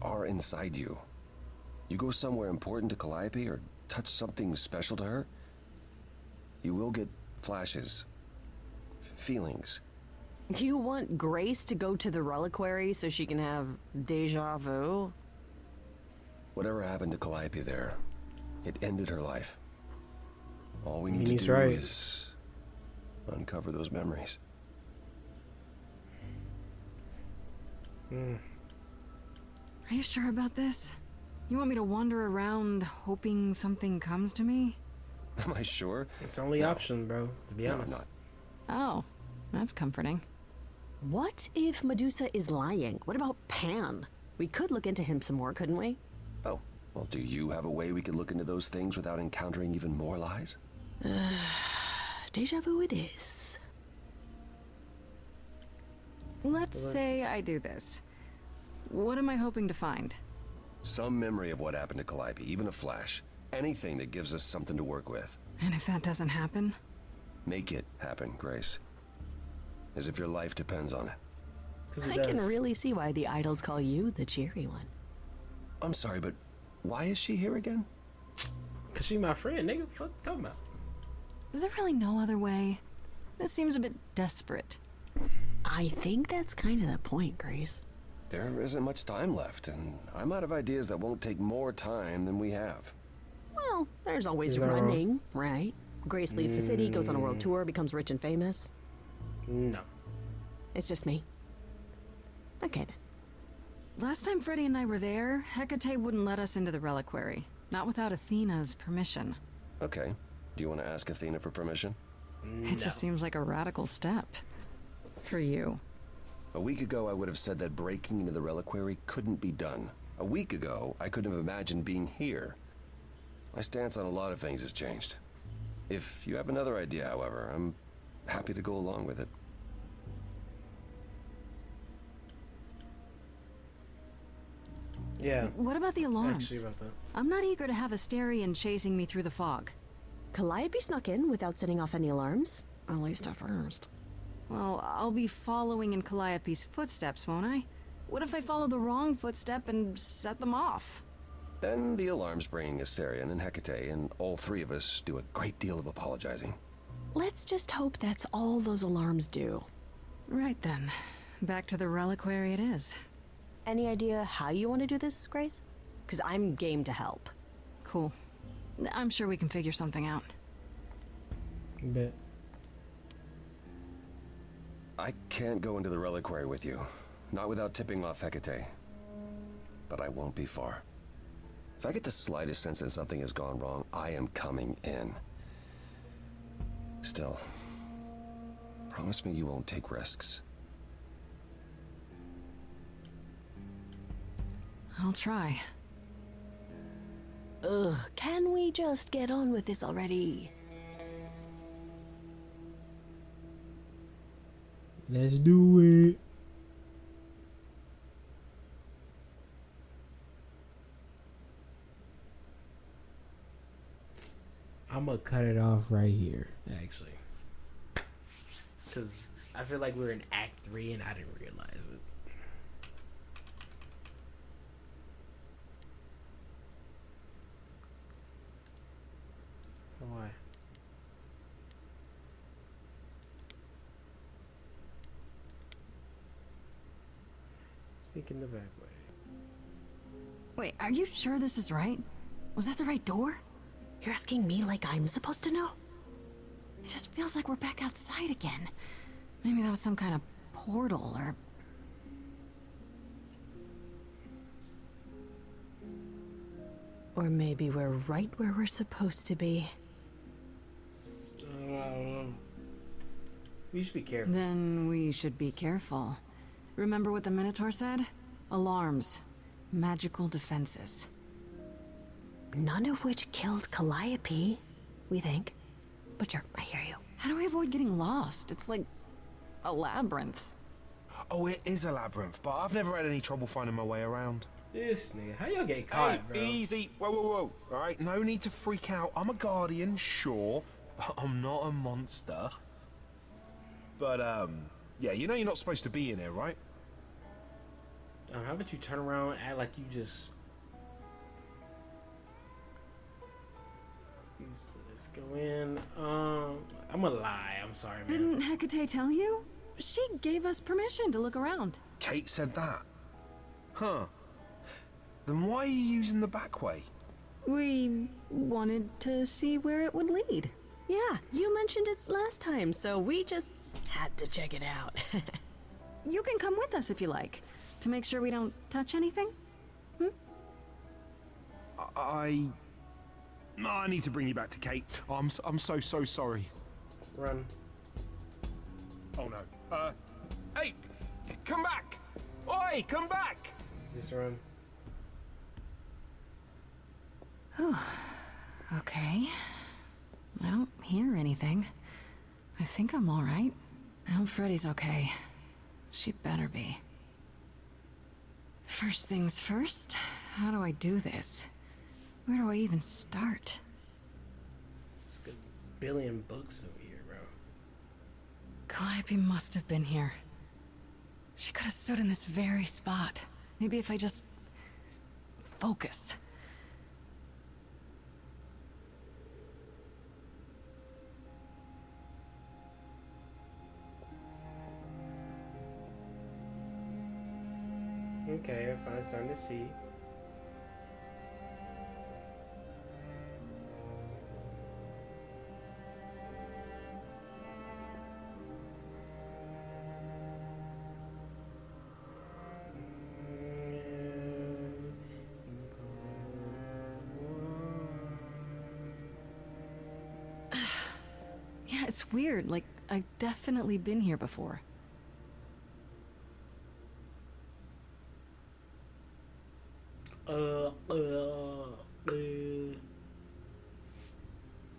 are inside you. You go somewhere important to Calliope or touch something special to her, you will get flashes, feelings. Do you want Grace to go to the reliquary so she can have deja vu? Whatever happened to Calliope there, it ended her life. All we need to He's do right. is uncover those memories. Are you sure about this? You want me to wander around hoping something comes to me? Am I sure? It's the only option, bro, to be honest. No, I'm not. Oh, that's comforting. What if Medusa is lying? What about Pan? We could look into him some more, couldn't we? Oh, Well, do you have a way we could look into those things without encountering even more lies? Deja vu it is. Let's say I do this. What am I hoping to find? Some memory of what happened to Calliope, even a flash. Anything that gives us something to work with. And if that doesn't happen? Make it happen, Grace. As if your life depends on it. I can really see why the idols call you the cheery one. I'm sorry, but why is she here again? Cause she my friend, nigga. Fuck you talking about? Is there really no other way? This seems a bit desperate. I think that's kind of the point, Grace. There isn't much time left, and I'm out of ideas that won't take more time than we have. Well, there's always running, right? Grace leaves the city, goes on a world tour, becomes rich and famous. No. It's just me. Okay then. Last time Freddy and I were there, Hecate wouldn't let us into the reliquary. Not without Athena's permission. Okay. Do you want to ask Athena for permission? It just seems like a radical step. For you. A week ago, I would have said that breaking into the reliquary couldn't be done. A week ago, I couldn't have imagined being here. My stance on a lot of things has changed. If you have another idea, however, I'm happy to go along with it. Yeah. What about the alarms? Actually about that. I'm not eager to have Asterion chasing me through the fog. Calliope snuck in without setting off any alarms. At least at first. Well, I'll be following in Calliope's footsteps, won't I? What if I follow the wrong footstep and set them off? Then the alarms bring Asterion and Hecate, and all three of us do a great deal of apologizing. Let's just hope that's all those alarms do. Right then. Back to the reliquary it is. Any idea how you want to do this, Grace? Because I'm game to help. Cool. I'm sure we can figure something out. Bet. I can't go into the reliquary with you. Not without tipping off Hecate. But I won't be far. If I get the slightest sense that something has gone wrong, I am coming in. Still, promise me you won't take risks. I'll try. Ugh, can we just get on with this already? Let's do it. I'm gonna cut it off right here, actually. Because I feel like we're in Act 3 and I didn't realize it. Why? Sneak in the back way. Wait, are you sure this is right? Was that the right door? You're asking me like I'm supposed to know? It just feels like we're back outside again. Maybe that was some kind of portal or... Or maybe we're right where we're supposed to be. I don't know. We should be careful. Then we should be careful. Remember what the Minotaur said? Alarms. Magical defenses. None of which killed Calliope, we think. But sure, I hear you. How do we avoid getting lost? It's like a labyrinth. Oh, it is a labyrinth, but I've never had any trouble finding my way around. This nigga, how y'all get caught, Hey, bro? easy. Whoa, whoa, whoa. All right, no need to freak out. I'm a guardian, sure, but I'm not a monster. But, yeah, you know you're not supposed to be in here, right? How about you turn around and act like you just... Let's go in. I'm gonna lie. I'm sorry, man. Didn't Hecate tell you? She gave us permission to look around. Kate said that. Huh. Then why are you using the back way? We wanted to see where it would lead. Yeah, you mentioned it last time, so we just had to check it out. You can come with us if you like, to make sure we don't touch anything. I need to bring you back to Kate. I'm so sorry. Run. Oh no. Hey, come back! Oi, come back! Just run. Okay. I don't hear anything. I think I'm all right. I hope Freddy's okay. She better be. First things first, how do I do this? Where do I even start? It's like a billion books over here, bro. Calliope must have been here. She could have stood in this very spot. Maybe if I just focus. Okay, I'm finally starting to see. Yeah, it's weird. Like, I've definitely been here before.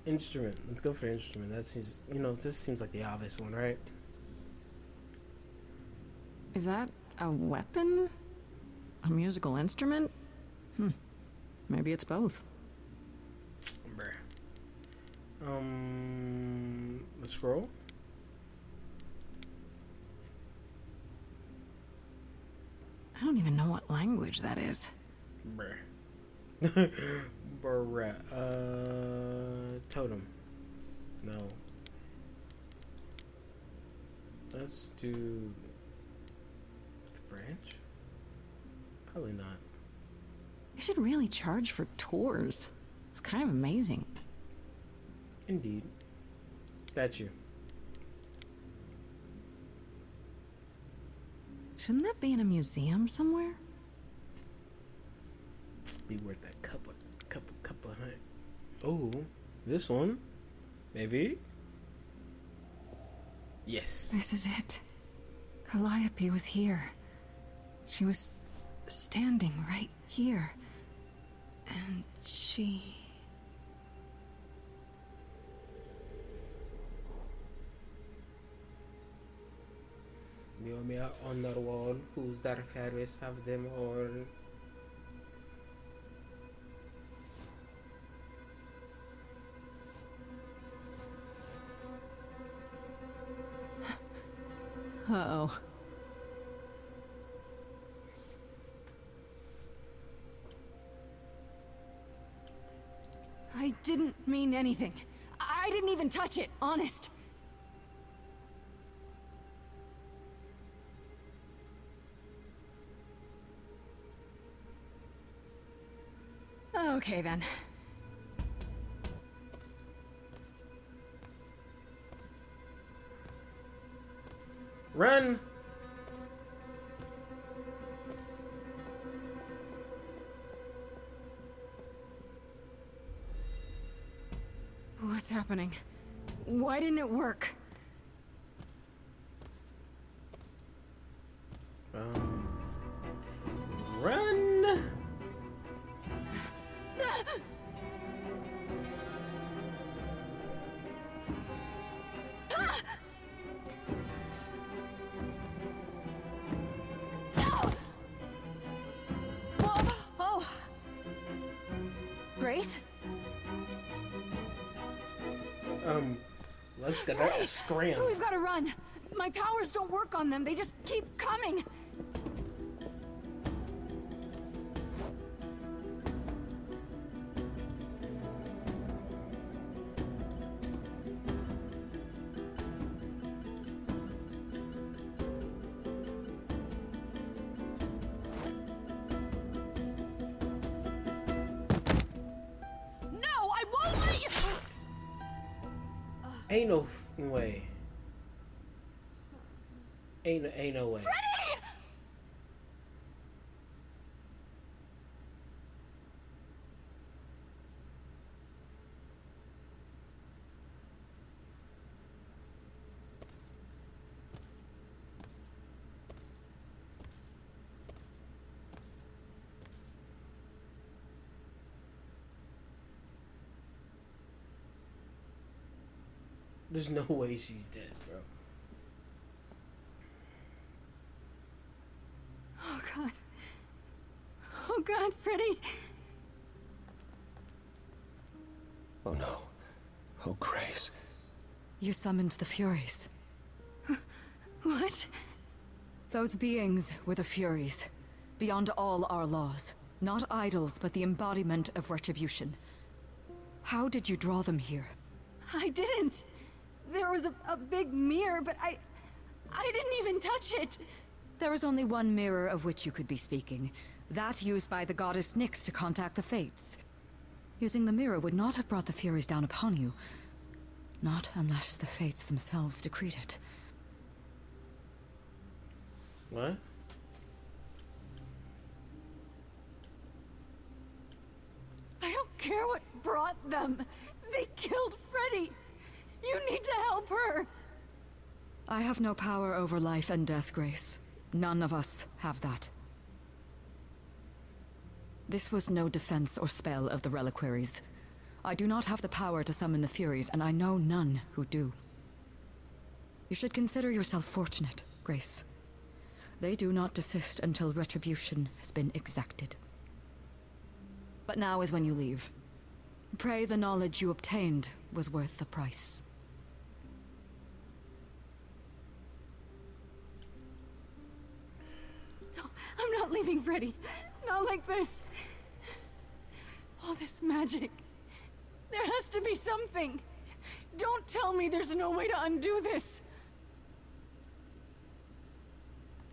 Instrument. Let's go for instrument. That seems, this seems like the obvious one, right? Is that a weapon? A musical instrument? Maybe it's both. Bruh. The scroll? I don't even know what language that is. Bruh. Bruh. Totem. No. Let's do the branch? Probably not. They should really charge for tours. It's kind of amazing. Indeed. Statue. Shouldn't that be in a museum somewhere? Be worth that couple hundred. Oh, this one? Maybe? Yes. This is it. Calliope was here. She was standing right here. And she... Me on the wall, who's the fairest of them all? Uh-oh. I didn't mean anything. I didn't even touch it, honest. Okay, then. Run! What's happening? Why didn't it work? Run! Oh! Grace? Let's get that scram. We've got to run. My powers don't work on them. They just keep coming. No, I won't let you. Ain't no way. Ain't no way. Freddy! There's no way she's dead, bro. Oh God. Oh God, Freddy. Oh no. Oh, Grace. You summoned the Furies. What? Those beings were the Furies, beyond all our laws. Not idols, but the embodiment of retribution. How did you draw them here? I didn't. There was a big mirror, but I didn't even touch it. There is only one mirror of which you could be speaking. That used by the goddess Nyx to contact the Fates. Using the mirror would not have brought the Furies down upon you. Not unless the Fates themselves decreed it. What? I don't care what brought them. They killed Freddy. You need to help her. I have no power over life and death, Grace. None of us have that. This was no defense or spell of the reliquaries. I do not have the power to summon the Furies, and I know none who do. You should consider yourself fortunate, Grace. They do not desist until retribution has been exacted. But now is when you leave. Pray the knowledge you obtained was worth the price. No, I'm not leaving Freddy. Not like this. All this magic. There has to be something. Don't tell me there's no way to undo this.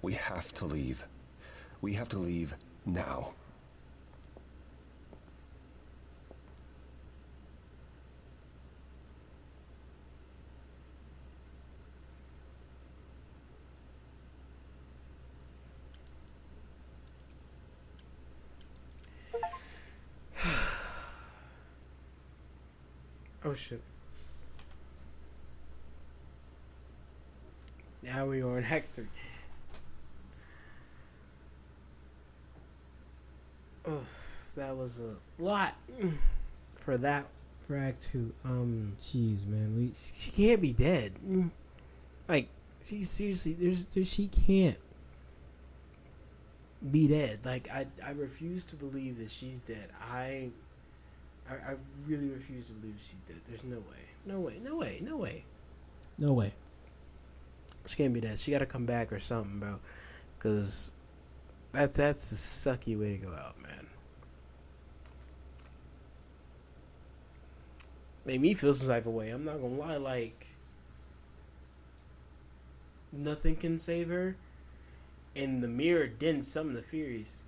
We have to leave. We have to leave now. Oh shit. Now we are in Act 3. Oh, that was a lot for Act 2. Jeez, man, she can't be dead. Like, she seriously, she can't be dead. Like, I refuse to believe that she's dead. I really refuse to believe she's dead. There's no way. No way. No way. No way. No way. She can't be dead. She gotta come back or something, bro. Cause that's a sucky way to go out, man. Made me feel some type of way. I'm not gonna lie, like nothing can save her. And the mirror didn't summon the Furies.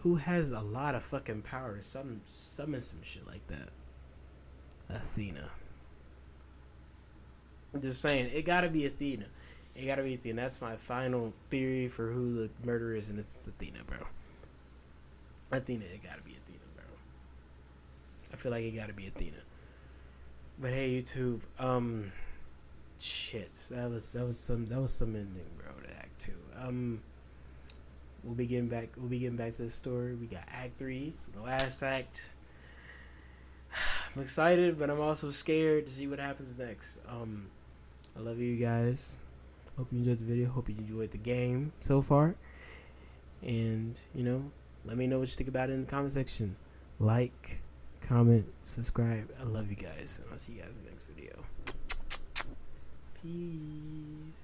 Who has a lot of fucking power to summon some shit like that? Athena. I'm just saying, it gotta be Athena. It gotta be Athena. That's my final theory for who the murderer is, and it's Athena, bro. Athena, it gotta be Athena, bro. I feel like it gotta be Athena. But hey, YouTube, shit, that was some ending, bro, to Act 2. We'll be getting back to the story. We got Act 3, the last act. I'm excited, but I'm also scared to see what happens next. I love you guys. Hope you enjoyed the video. Hope you enjoyed the game so far. And, let me know what you think about it in the comment section. Like, comment, subscribe. I love you guys. And I'll see you guys in the next video. Peace.